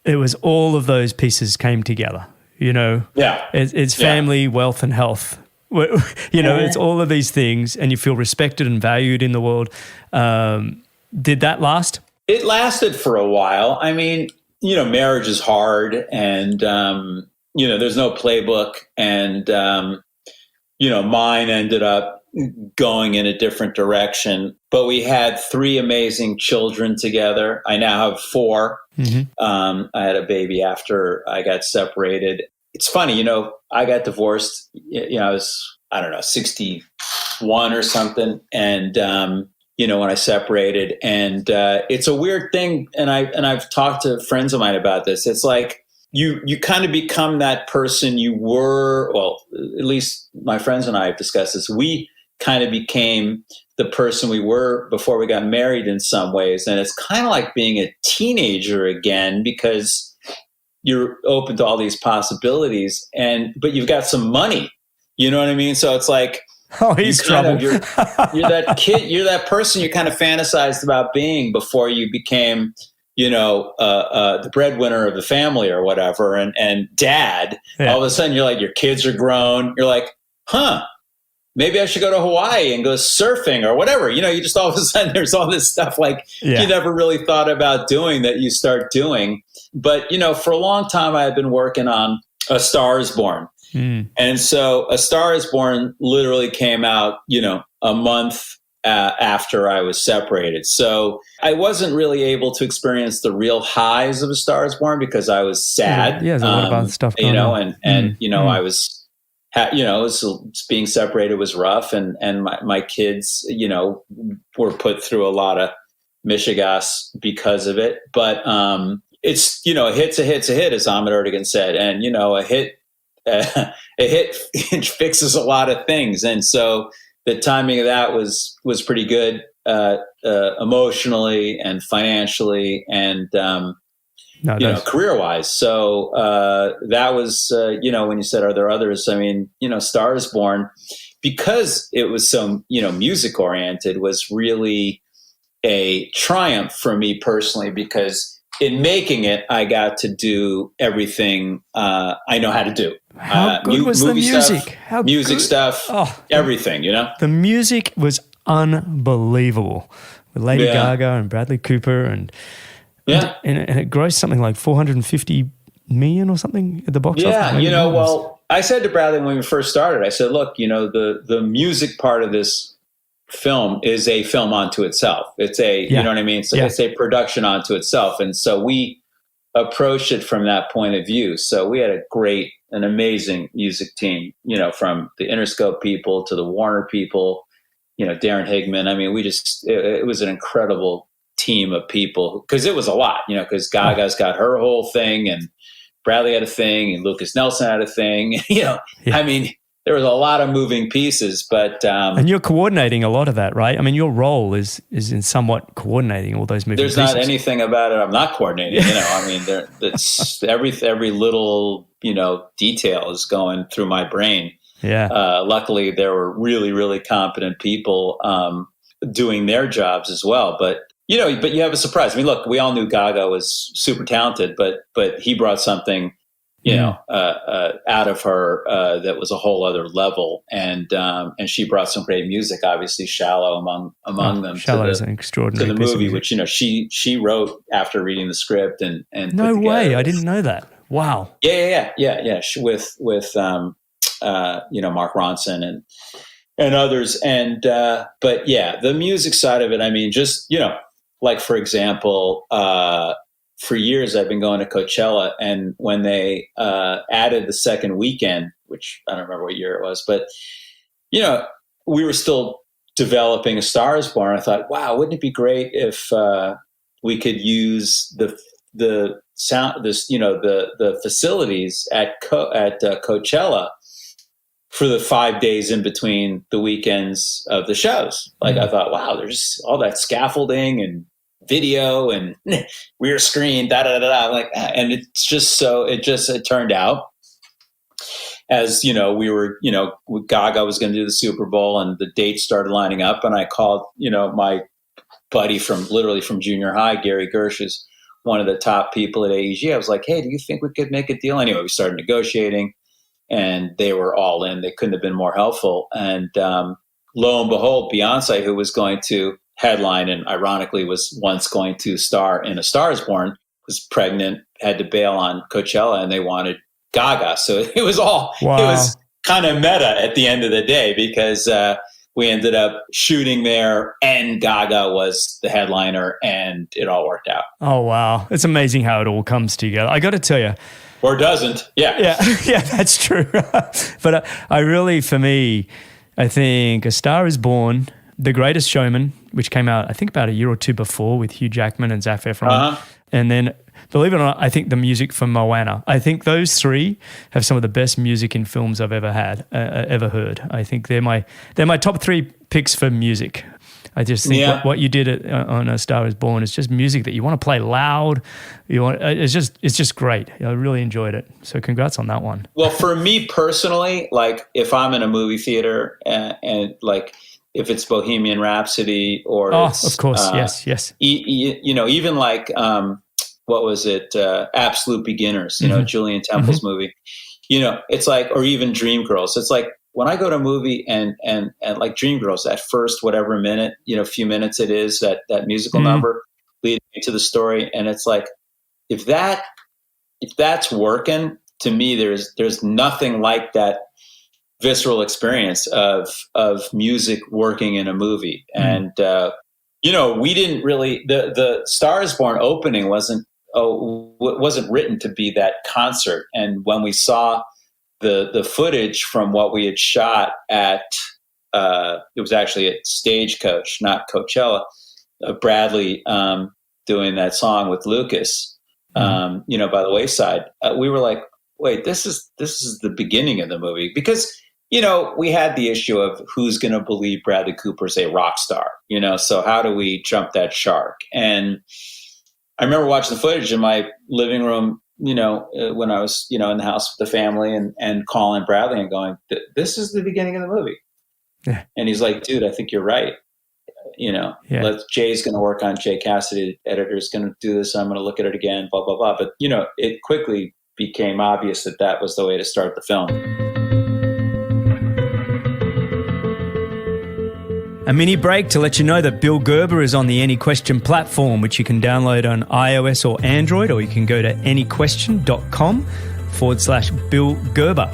it was all of those pieces came together, Yeah. It's family, wealth, and health. It's all of these things, and you feel respected and valued in the world. Did that last? It lasted for a while. I mean, marriage is hard, and, there's no playbook. And, mine ended up going in a different direction. But we had 3 amazing children together. I now have 4. I had a baby after I got separated. It's funny, I got divorced. I was, 61 or something. And, when I separated, and it's a weird thing. And I've talked to friends of mine about this. It's like you kind of become that person you were. Well, at least my friends and I have discussed this. We kind of became the person we were before we got married in some ways. And it's kind of like being a teenager again, because you're open to all these possibilities, but you've got some money, you know what I mean? So it's like, he's trouble. You're that kid, you're that person you kind of fantasized about being before you became, the breadwinner of the family or whatever. And dad, all of a sudden you're like, your kids are grown. You're like, maybe I should go to Hawaii and go surfing or whatever. You just all of a sudden there's all this stuff like you never really thought about doing that you start doing. But, for a long time I had been working on A Star Is Born. And so A Star Is Born literally came out, a month after I was separated. So I wasn't really able to experience the real highs of A Star Is Born because I was sad. Yeah, there's a lot about stuff going on. I was, being separated was rough, and my kids, were put through a lot of mishigas because of it. But it's, a hit's a hit, as Ahmet Ertegun said, and a hit fixes a lot of things. And so the timing of that was pretty good, emotionally and financially and, career wise. So, that was, when you said, are there others? I mean, Star Is Born, because it was so, music oriented, was really a triumph for me personally, because in making it, I got to do everything I know how to do. How good was the music? Stuff, music stuff, everything, The music was unbelievable. With Lady Gaga and Bradley Cooper and it grossed something like 450 million or something at the box office. Yeah, well, I said to Bradley when we first started, I said, look, the music part of this film is a film unto itself. It's you know what I mean? So it's a production unto itself. And so we approached it from that point of view. So we had an amazing music team, from the Interscope people to the Warner people, Darren Higman. I mean, it was an incredible team of people because it was a lot, because Gaga's got her whole thing and Bradley had a thing and Lucas Nelson had a thing, I mean, there was a lot of moving pieces, but and you're coordinating a lot of that, right? I mean, your role is in somewhat coordinating all those moving pieces. There's not anything about it I'm not coordinating. I mean, it's every little detail is going through my brain. Yeah. Luckily, there were really, really competent people doing their jobs as well. But you have a surprise. I mean, look, we all knew Gaga was super talented, but he brought something. Out of her that was a whole other level, and she brought some great music. Obviously, "Shallow" among them. "Shallow" is an extraordinary to the movie, which she wrote after reading the script and no way, I didn't know that. Wow. Yeah. With Mark Ronson and others, and but the music side of it. I mean, just like for example. For years, I've been going to Coachella, and when they added the second weekend, which I don't remember what year it was, but we were still developing A Star Is Born. I thought, wow, wouldn't it be great if we could use the sound, the facilities at Coachella for the 5 days in between the weekends of the shows. Like I thought, wow, there's all that scaffolding and video and rear screen, like, and it's just it turned out as we were, Gaga was going to do the Super Bowl and the dates started lining up, and I called, my buddy from junior high, Gary Gersh, is one of the top people at AEG. I was like, hey, do you think we could make a deal? Anyway, we started negotiating, and they were all in. They couldn't have been more helpful. And lo and behold, Beyonce, who was going to headline and ironically was once going to star in A Star Is Born, was pregnant, had to bail on Coachella, and they wanted Gaga. So it was all, It was kind of meta at the end of the day, because we ended up shooting there and Gaga was the headliner and it all worked out. Oh, wow. It's amazing how it all comes together. I got to tell you. Or doesn't. Yeah, that's true. But for me, I think A Star Is Born, The Greatest Showman, which came out, I think, about a year or two before with Hugh Jackman and Zac Efron. And then, believe it or not, I think the music for Moana. I think those three have some of the best music in films I've ever heard. I think they're my top three picks for music. I just think what you did on A Star Is Born is just music that you want to play loud. It's just great. I really enjoyed it. So congrats on that one. Well, for me personally, like if I'm in a movie theater and like, if it's Bohemian Rhapsody or it's, of course, yes. Even like what was it, Absolute Beginners, Julian Temple's movie, it's like, or even Dreamgirls. It's like when I go to a movie and like Dreamgirls, that first whatever minute, few minutes it is, that musical number leading into the story, and it's like if that's working, to me, there's nothing like that visceral experience of music working in a movie. And we didn't really, the Star Is Born opening wasn't written to be that concert. And when we saw the footage from what we had shot at it was actually at Stagecoach, not Coachella, Bradley doing that song with Lucas by the wayside, we were like, wait, this is the beginning of the movie, because we had the issue of who's going to believe Bradley Cooper's a rock star, so how do we jump that shark? And I remember watching the footage in my living room, when I was, in the house with the family and calling Bradley and going, this is the beginning of the movie. Yeah. And he's like, dude, I think you're right. Jay's going to work on Jay Cassidy, editor's going to do this. I'm going to look at it again, blah, blah, blah. But, it quickly became obvious that was the way to start the film. A mini break to let you know that Bill Gerber is on the Any Question platform, which you can download on iOS or Android, or you can go to anyquestion.com/Bill Gerber.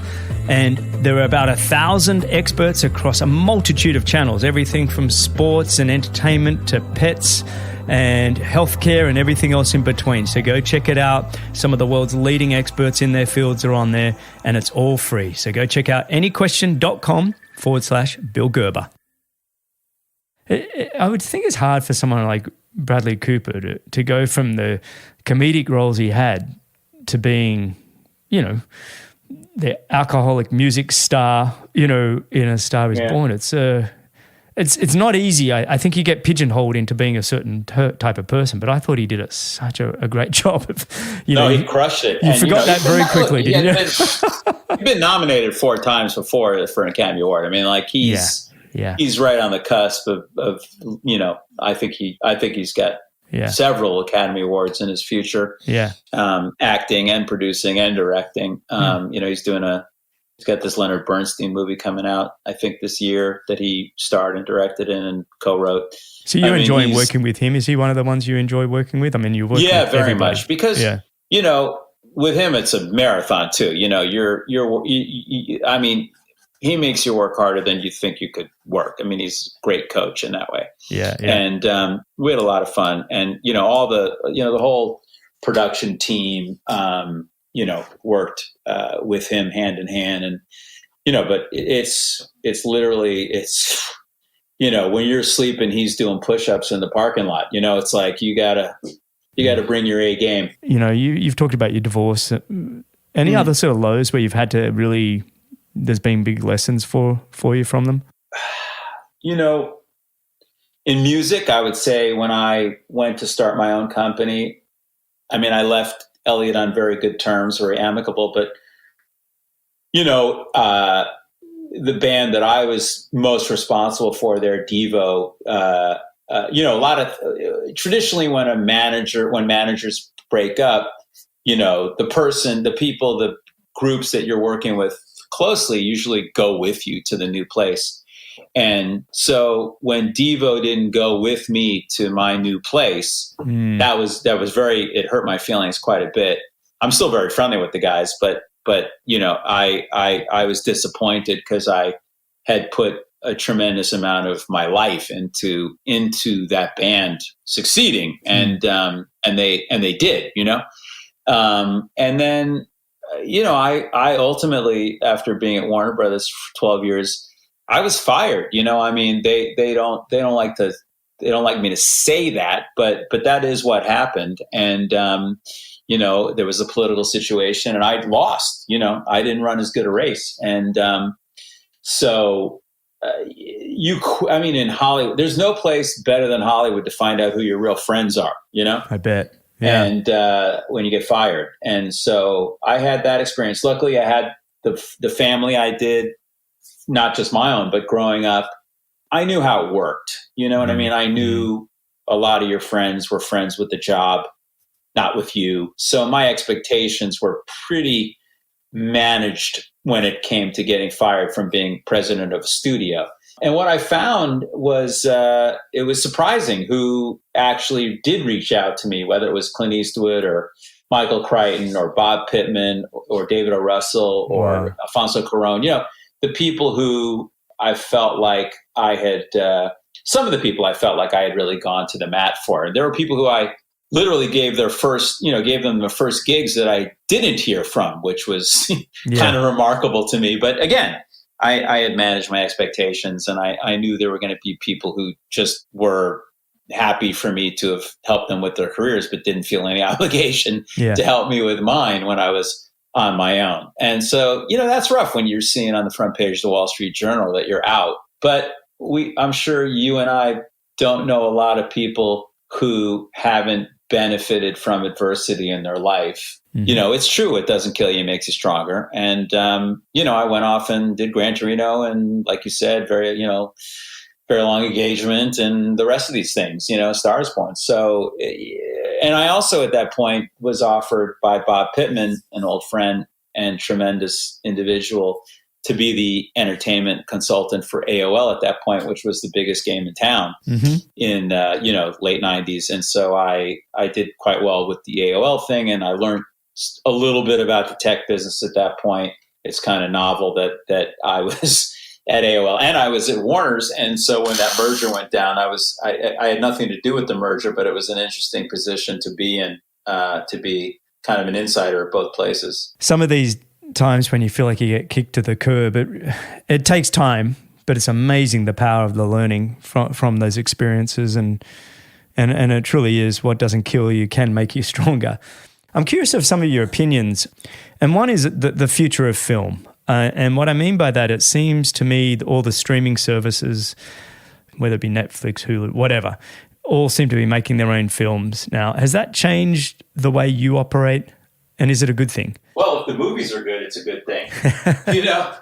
And there are about 1,000 experts across a multitude of channels, everything from sports and entertainment to pets and healthcare and everything else in between. So go check it out. Some of the world's leading experts in their fields are on there, and it's all free. So go check out anyquestion.com/Bill Gerber. I would think it's hard for someone like Bradley Cooper to go from the comedic roles he had to being, the alcoholic music star, in A Star Is Born. It's not easy. I think you get pigeonholed into being a certain type of person, but I thought he did such a great job of, he crushed it. You forgot that very quickly, didn't you? He's been nominated 4 times before for an Academy Award. I mean, he's right on the cusp of I think he's got several Academy Awards in his future. Yeah. Acting and producing and directing. He's got this Leonard Bernstein movie coming out, I think this year, that he starred and directed in and co-wrote. So you enjoy working with him? Is he one of the ones you enjoy working with? I mean, you work with very everybody. much, because with him it's a marathon too. He makes you work harder than you think you could work. I mean, he's a great coach in that way. Yeah. And we had a lot of fun. And, all the whole production team, worked with him hand in hand. And, but it's literally, when you're sleeping, he's doing push-ups in the parking lot. It's like you gotta bring your A game. You've talked about your divorce. Any other sort of lows where you've had to really... There's been big lessons for you from them? In music, I would say when I went to start my own company, I mean, I left Elliot on very good terms, very amicable, but, the band that I was most responsible for there, DEVO, a lot of, traditionally when managers break up, the groups that you're working with closely usually go with you to the new place. And so when DEVO didn't go with me to my new place, that was it hurt my feelings quite a bit. I'm still very friendly with the guys, but I was disappointed because I had put a tremendous amount of my life into that band succeeding. And they did, and then, I ultimately, after being at Warner Brothers for 12 years, I was fired. I mean, they don't like me to say that, but that is what happened. And, there was a political situation and I lost, I didn't run as good a race. And, in Hollywood, there's no place better than Hollywood to find out who your real friends are, I bet. Yeah. And when you get fired. And so I had that experience. Luckily, I had the family I did, not just my own, but growing up, I knew how it worked. You know what I mean? I knew a lot of your friends were friends with the job, not with you. So my expectations were pretty managed when it came to getting fired from being president of a studio. And what I found was it was surprising who actually did reach out to me, whether it was Clint Eastwood or Michael Crichton or Bob Pittman or David O. Russell or Alfonso Cuarón. The people who I felt like some of the people I felt like I had really gone to the mat for. And there were people who I literally gave them the first gigs that I didn't hear from, which was kind of remarkable to me. But again, I had managed my expectations, and I knew there were going to be people who just were happy for me to have helped them with their careers, but didn't feel any obligation to help me with mine when I was on my own. And so, that's rough when you're seeing on the front page of the Wall Street Journal that you're out. But I'm sure you and I don't know a lot of people who haven't benefited from adversity in their life. It's true. It doesn't kill you, it makes you stronger. And, I went off and did Gran Torino. And like you said, very, very long engagement and the rest of these things, Star is Born. So, and I also at that point was offered by Bob Pittman, an old friend and tremendous individual, to be the entertainment consultant for AOL at that point, which was the biggest game in town in late 90s. And so I did quite well with the AOL thing, and I learned a little bit about the tech business at that point. It's kind of novel that I was at AOL and I was at Warner's. And so when that merger went down, I had nothing to do with the merger, but it was an interesting position to be in, to be kind of an insider at both places. Some of these times when you feel like you get kicked to the curb, it takes time, but it's amazing the power of the learning from those experiences, and it truly is what doesn't kill you can make you stronger. I'm curious of some of your opinions, and one is the future of film. And what I mean by that, it seems to me all the streaming services, whether it be Netflix, Hulu, whatever, all seem to be making their own films now. Has that changed the way you operate, and is it a good thing? Well, if the movies are good, it's a good thing,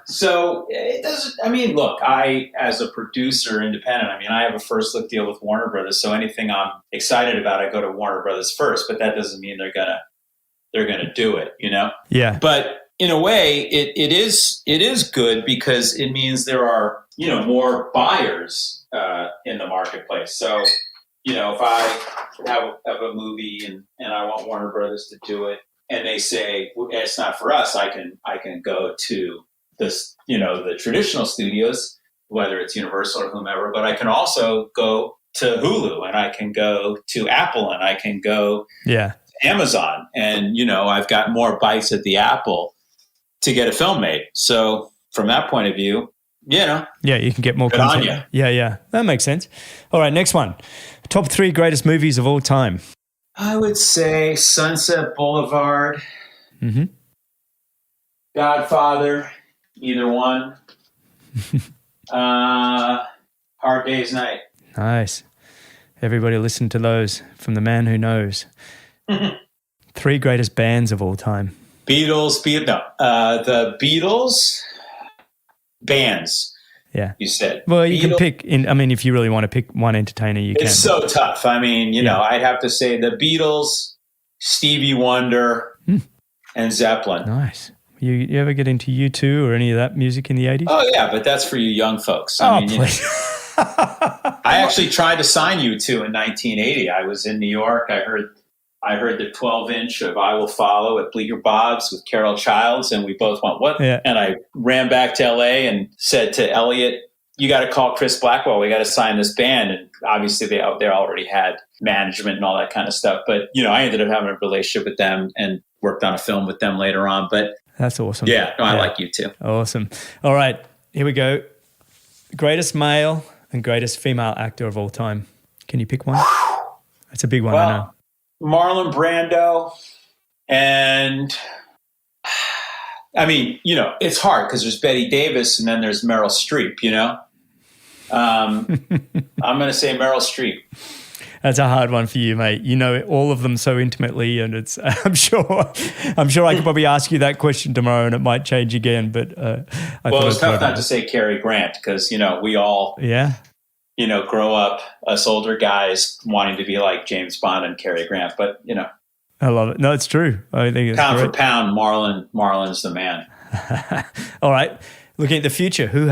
So it doesn't. I mean, look, I as a producer, independent. I mean, I have a first look deal with Warner Brothers, so anything I'm excited about, I go to Warner Brothers first. But that doesn't mean they're gonna do it, Yeah. But in a way, it is good because it means there are more buyers in the marketplace. So if I have a movie and I want Warner Brothers to do it, and they say it's not for us, I can go to this, the traditional studios, whether it's Universal or whomever, but I can also go to Hulu, and I can go to Apple, and I can go to Amazon, and I've got more bites at the apple to get a film made. So from that point of view, yeah, you can get more good content. On you. Yeah, that makes sense. All right, next one. Top 3 greatest movies of all time. I would say Sunset Boulevard, Godfather, either one. Hard Day's Night. Nice. Everybody listen to those from the man who knows. 3 greatest bands of all time. The Beatles bands. Yeah. You said. Well, you can pick, if you really want to pick one entertainer, you can. It's so tough. I mean, I'd have to say the Beatles, Stevie Wonder, and Zeppelin. Nice. You ever get into U2 or any of that music in the 80s? Oh, yeah, but that's for you young folks. Please. I actually tried to sign U2 in 1980. I was in New York. I heard the 12-inch of I Will Follow at Bleecker Bob's with Carol Childs, and we both went, what? Yeah. And I ran back to L.A. and said to Elliot, you got to call Chris Blackwell. We got to sign this band. And obviously they already had management and all that kind of stuff. But, I ended up having a relationship with them and worked on a film with them later on. But that's awesome. Yeah, I like U2. Awesome. All right, here we go. Greatest male and greatest female actor of all time. Can you pick one? That's a big one, I know. Marlon Brando, and it's hard because there's Bette Davis and then there's Meryl Streep, I'm going to say Meryl Streep. That's a hard one for you, mate. You know all of them so intimately, and it's. I'm sure I could probably ask you that question tomorrow, and it might change again. But it's tough not to say Cary Grant because we all grow up, us older guys wanting to be like James Bond and Cary Grant. But I love it. No, it's true. I think it's pound for pound, Marlon's the man. All right, looking at the future, who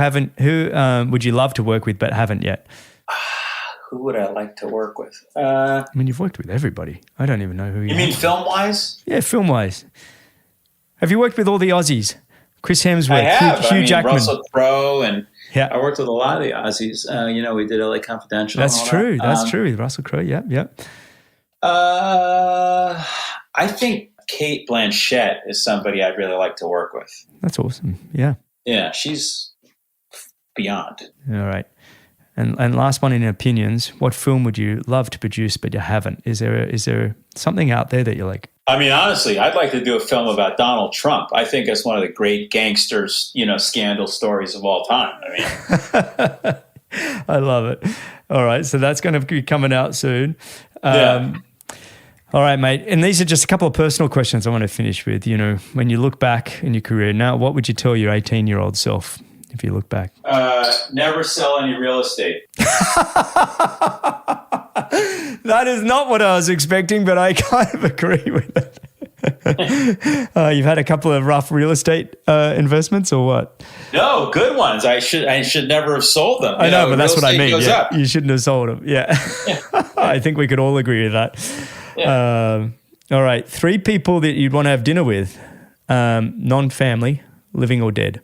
would you love to work with but haven't yet? Who would I like to work with? You've worked with everybody. I don't even know who you mean film-wise? Yeah, film-wise. Have you worked with all the Aussies? Chris Hemsworth, I have. Hugh Jackman. Russell Crowe, and I worked with a lot of the Aussies. We did LA Confidential. That's true. That's true. With Russell Crowe, yep. I think Cate Blanchett is somebody I'd really like to work with. That's awesome. Yeah. Yeah, she's beyond. All right. And last one in opinions, what film would you love to produce but you haven't? Is there something out there that you're like? Honestly, I'd like to do a film about Donald Trump. I think it's one of the great gangsters, scandal stories of all time. I love it. All right, so that's going to be coming out soon. All right, mate. And these are just a couple of personal questions I want to finish with. When you look back in your career now, what would you tell your 18-year-old self if you look back? Never sell any real estate. That is not what I was expecting, but I kind of agree with it. You've had a couple of rough real estate investments, or what? No, good ones. I should never have sold them. I know, but that's what I mean. Goes Yeah, up. you shouldn't have sold them. Yeah. I think we could all agree with that. Yeah. All right. 3 people that you'd want to have dinner with, non-family, living or dead.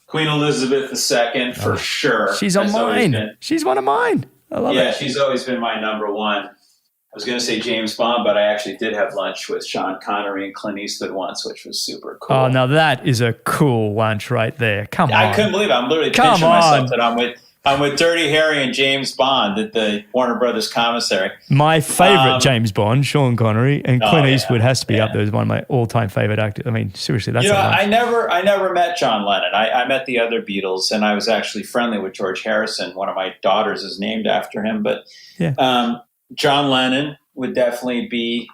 Queen Elizabeth II, for sure. She's on mine. She's one of mine. I love it. Yeah, she's always been my number one. I was going to say James Bond, but I actually did have lunch with Sean Connery and Clint Eastwood once, which was super cool. Oh, now that is a cool lunch right there. Come on. I couldn't believe it. I'm literally pinching myself that I'm with Dirty Harry and James Bond at the Warner Brothers commissary. My favorite James Bond, Sean Connery, and Clint Eastwood has to be up there as one of my all-time favorite actors. I mean, seriously, that's I never met John Lennon. I met the other Beatles, and I was actually friendly with George Harrison. One of my daughters is named after him, but John Lennon would definitely be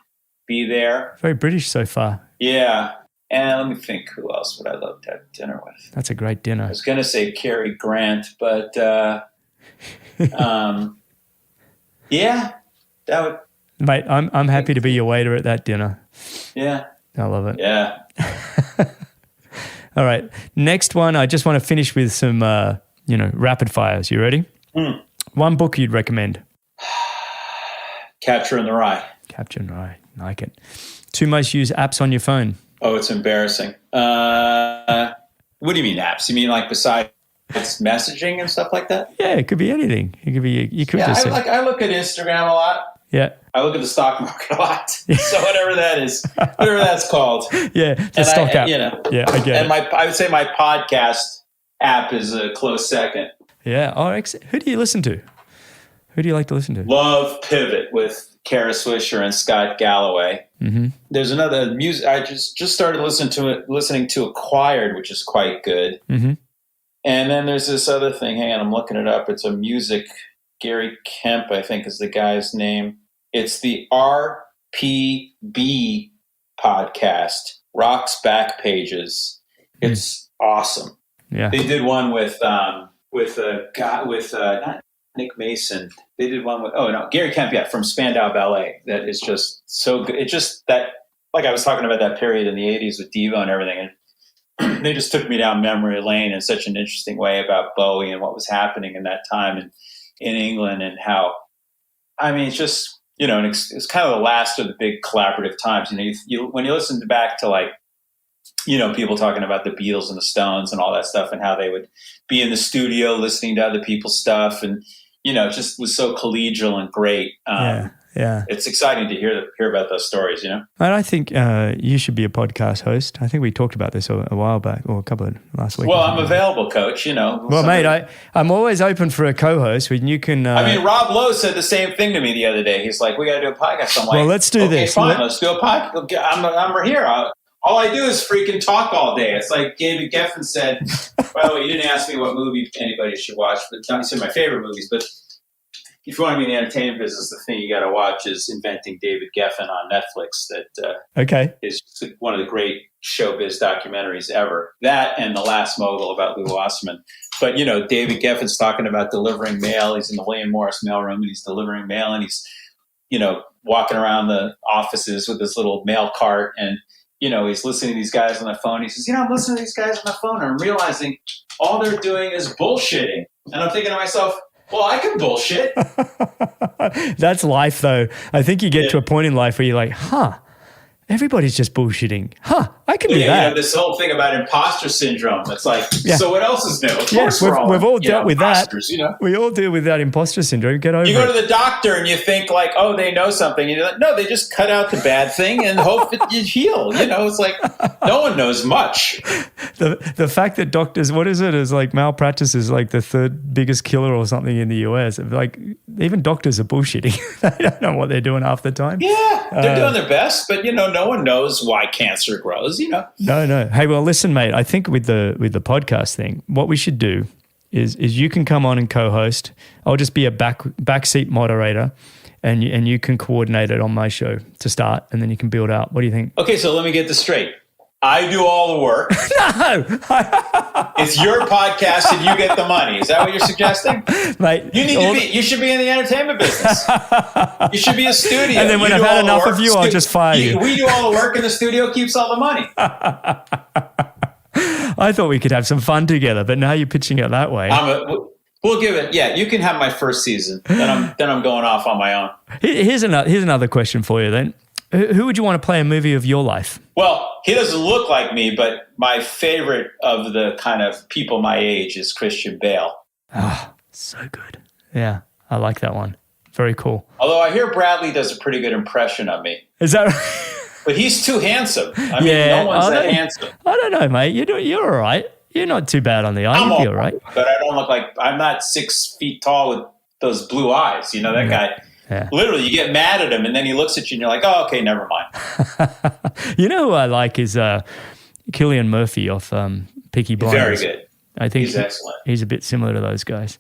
there. Very British so far. Yeah. And let me think, who else would I love to have dinner with? That's a great dinner. I was going to say Cary Grant, but yeah, that would. Mate, I'm happy to be your waiter at that dinner. Yeah. I love it. Yeah. All right. Next one, I just want to finish with some, rapid fires. You ready? One book you'd recommend? Capture in the Rye. Capture in the Rye. Like it. 2 most used apps on your phone? Oh, it's embarrassing. What do you mean apps? You mean like besides messaging and stuff like that? Yeah, it could be anything. It could be, you could just say. I look at Instagram a lot. Yeah. I look at the stock market a lot. So whatever that is, whatever that's called. Yeah, the stock app. Yeah, I get it. I would say my podcast app is a close second. Yeah. Oh, who do you listen to? Who do you like to listen to? Love Pivot with Kara Swisher and Scott Galloway. Mm-hmm. There's another music. I just started listening to Acquired, which is quite good. Mm-hmm. And then there's this other thing. Hang on, I'm looking it up. It's a music. Gary Kemp, I think, is the guy's name. It's the RPB podcast, Rock's Back Pages. It's awesome. Yeah, they did one with a guy with not Nick Mason. They did one with Gary Kemp, from Spandau Ballet. That is just so good. It's just that, like I was talking about that period in the 80s with DEVO and everything, and they just took me down memory lane in such an interesting way about Bowie and what was happening in that time in England, and how, I mean, it's just, it's kind of the last of the big collaborative times. When you listen back to people talking about the Beatles and the Stones and all that stuff, and how they would be in the studio listening to other people's stuff, and it just was so collegial and great. Yeah. It's exciting to hear about those stories, And I think you should be a podcast host. I think we talked about this a while back, or a couple of last week. Well, I'm available, Coach, Well, mate, I'm always open for a co-host when you can... Rob Lowe said the same thing to me the other day. He's like, we got to do a podcast. I'm like, well, let's do this. Fine, let's do a podcast. I'm here. All I do is freaking talk all day. It's like David Geffen said, by the way, you didn't ask me what movie anybody should watch, but not some of my favorite movies, but if you want to be in the entertainment business, the thing you got to watch is Inventing David Geffen on Netflix. That is one of the great showbiz documentaries ever. That and The Last Mogul about Lou Wasserman. But, David Geffen's talking about delivering mail. He's in the William Morris mailroom, and he's delivering mail, and he's, walking around the offices with his little mail cart, and he's listening to these guys on the phone. He says, I'm listening to these guys on the phone, and I'm realizing all they're doing is bullshitting. And I'm thinking to myself, well, I can bullshit. That's life, though. I think you get to a point in life where you're like, everybody's just bullshitting. I can do that. This whole thing about imposter syndrome. It's like, so what else is new? Of course we've all dealt with that. We all deal with that imposter syndrome. Get over it. You go to the doctor and you think like, oh, they know something. And you're like, no, they just cut out the bad thing and hope that you heal. It's like, no one knows much. The fact that doctors, what is it, is like malpractice is like the third biggest killer or something in the US. Like even doctors are bullshitting. They don't know what they're doing half the time. Yeah, they're doing their best, but no one knows why cancer grows, No. Hey, well, listen, mate, I think with the podcast thing, what we should do is you can come on and co-host. I'll just be a backseat moderator, and you can coordinate it on my show to start, and then you can build out. What do you think? Okay, so let me get this straight. I do all the work. No. It's your podcast and you get the money. Is that what you're suggesting? Mate, you should be in the entertainment business. You should be a studio. And then when I've had enough of you, I'll just fire you. We do all the work and the studio keeps all the money. I thought we could have some fun together, but now you're pitching it that way. We'll give it. Yeah, you can have my first season. Then I'm going off on my own. Here's another question for you then. Who would you want to play a movie of your life? Well, he doesn't look like me, but my favorite of the kind of people my age is Christian Bale. Oh, so good. Yeah, I like that one. Very cool. Although I hear Bradley does a pretty good impression of me. Is that right? But he's too handsome. I mean, no one's that handsome. I don't know, mate. You're all right. You're not too bad on the eye. You'll be all right. But I don't look like, I'm not 6 feet tall with those blue eyes. You know, that guy. Yeah. Literally, you get mad at him, and then he looks at you, and you're like, oh, okay, never mind. You know who I like is Cillian Murphy off Peaky Blinders. Very good. I think he's excellent. He's a bit similar to those guys.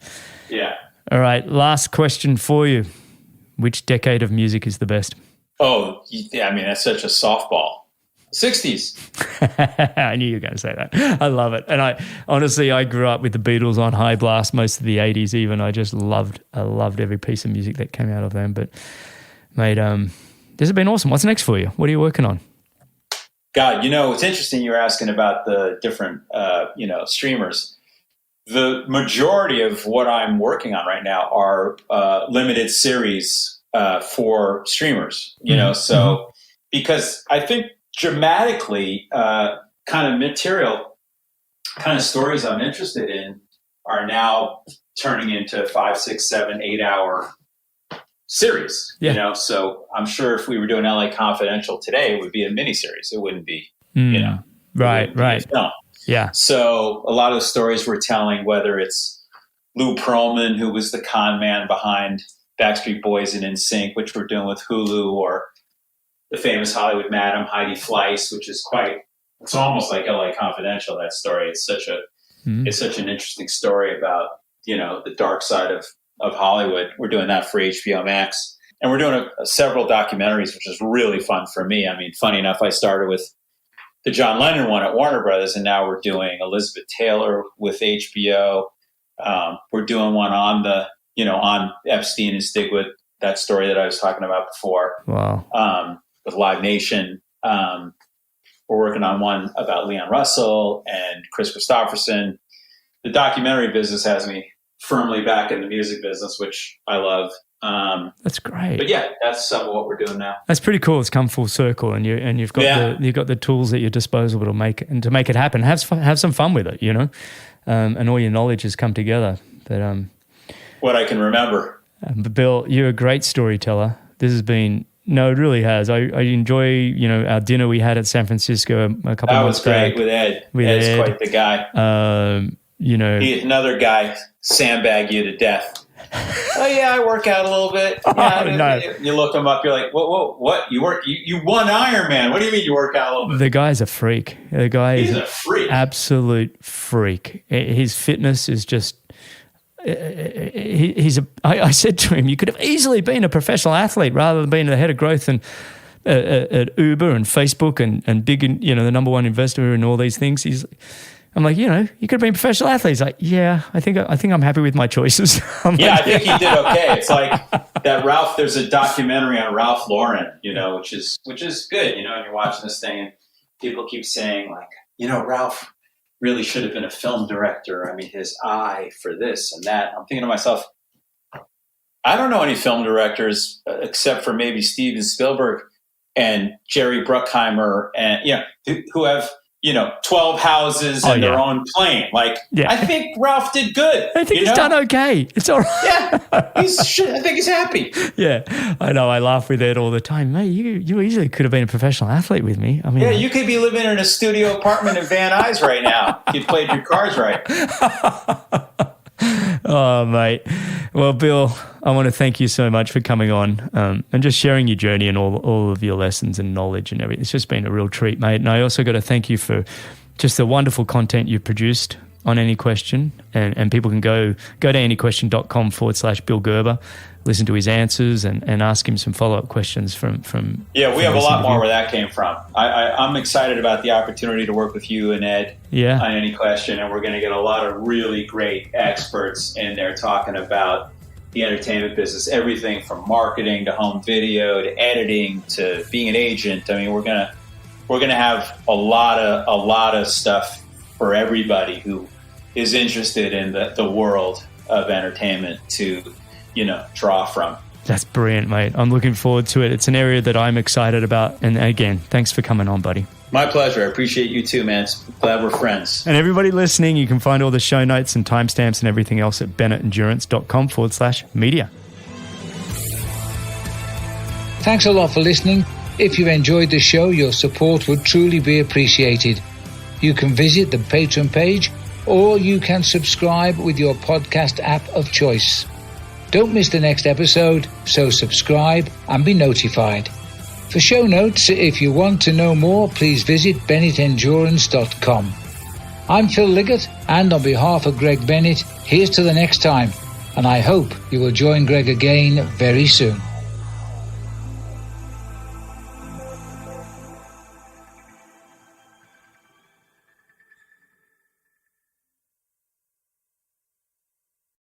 Yeah. All right, last question for you. Which decade of music is the best? Oh, yeah, I mean, that's such a softball. 60s. I knew you were going to say that. I love it. And I grew up with the Beatles on high blast most of the 80s even. I loved every piece of music that came out of them. But, mate, this has been awesome. What's next for you? What are you working on? God, it's interesting you were asking about the different, streamers. The majority of what I'm working on right now are limited series for streamers, so because I think dramatically kind of material, kind of stories I'm interested in are now turning into 5, 6, 7, 8 hour series, so I'm sure if we were doing LA Confidential today, it would be a miniseries. It wouldn't be, right. A film. Yeah. So a lot of the stories we're telling, whether it's Lou Pearlman, who was the con man behind Backstreet Boys and NSYNC, which we're doing with Hulu, or the famous Hollywood Madam, Heidi Fleiss, which is it's almost like LA Confidential, that story. It's such an interesting story about, the dark side of Hollywood. We're doing that for HBO Max. And we're doing several documentaries, which is really fun for me. I mean, funny enough, I started with the John Lennon one at Warner Brothers, and now we're doing Elizabeth Taylor with HBO. We're doing one on on Epstein and Stigwood, that story that I was talking about before. Wow. With Live Nation. We're working on one about Leon Russell and Chris Christopherson. The documentary business has me firmly back in the music business, which I love. That's great. But yeah, that's some of what we're doing now. That's pretty cool. It's come full circle, and you've got the tools at your disposal to make it happen. Have some fun with it, and all your knowledge has come together. But what I can remember. But Bill, you're a great storyteller. This has been. No, it really has. I enjoy, our dinner we had at San Francisco a couple of months back. That was great with Ed. Ed's quite the guy. He's another guy sandbag you to death. Oh yeah, I work out a little bit. Yeah, no. You look him up. You're like, what? You won Ironman. What do you mean you work out a little bit? The guy's a freak. He's a freak. Absolute freak. His fitness is just. I said to him, you could have easily been a professional athlete rather than being the head of growth and at Uber and Facebook and big, the number one investor in all these things. I'm like, you could have been a professional athlete. He's like, yeah, I think I'm happy with my choices. I think he did okay. It's like that Ralph. There's a documentary on Ralph Lauren, which is good. And you're watching this thing, and people keep saying like, Ralph really should have been a film director. I mean, his eye for this and that. I'm thinking to myself, I don't know any film directors except for maybe Steven Spielberg and Jerry Bruckheimer, and who have 12 houses and their own plane. I think Ralph did good. I think he's done okay. It's all right. Yeah, I think he's happy. Yeah, I know. I laugh with Ed all the time. Mate, you easily could have been a professional athlete with me. I mean, yeah, you could be living in a studio apartment in Van Nuys right now if you played your cards right. Oh, mate. Well, Bill, I want to thank you so much for coming on and just sharing your journey and all of your lessons and knowledge and everything. It's just been a real treat, mate. And I also got to thank you for just the wonderful content you've produced on any question, and people can go to anyquestion.com/Bill Gerber, listen to his answers and ask him some follow-up questions from Yeah, we have a this lot interview. more where that came from. I'm excited about the opportunity to work with you and Ed on Any Question, and we're going to get a lot of really great experts in there talking about the entertainment business, everything from marketing to home video to editing to being an agent. I mean, we're gonna have a lot of stuff for everybody who is interested in the world of entertainment to, draw from. That's brilliant, mate. I'm looking forward to it. It's an area that I'm excited about. And again, thanks for coming on, buddy. My pleasure. I appreciate you too, man. Glad we're friends. And everybody listening, you can find all the show notes and timestamps and everything else at bennettendurance.com/media. Thanks a lot for listening. If you've enjoyed the show, your support would truly be appreciated. You can visit the Patreon page, or you can subscribe with your podcast app of choice. Don't miss the next episode, so subscribe and be notified. For show notes, if you want to know more, please visit bennettendurance.com. I'm Phil Liggett, and on behalf of Greg Bennett, here's to the next time, and I hope you will join Greg again very soon.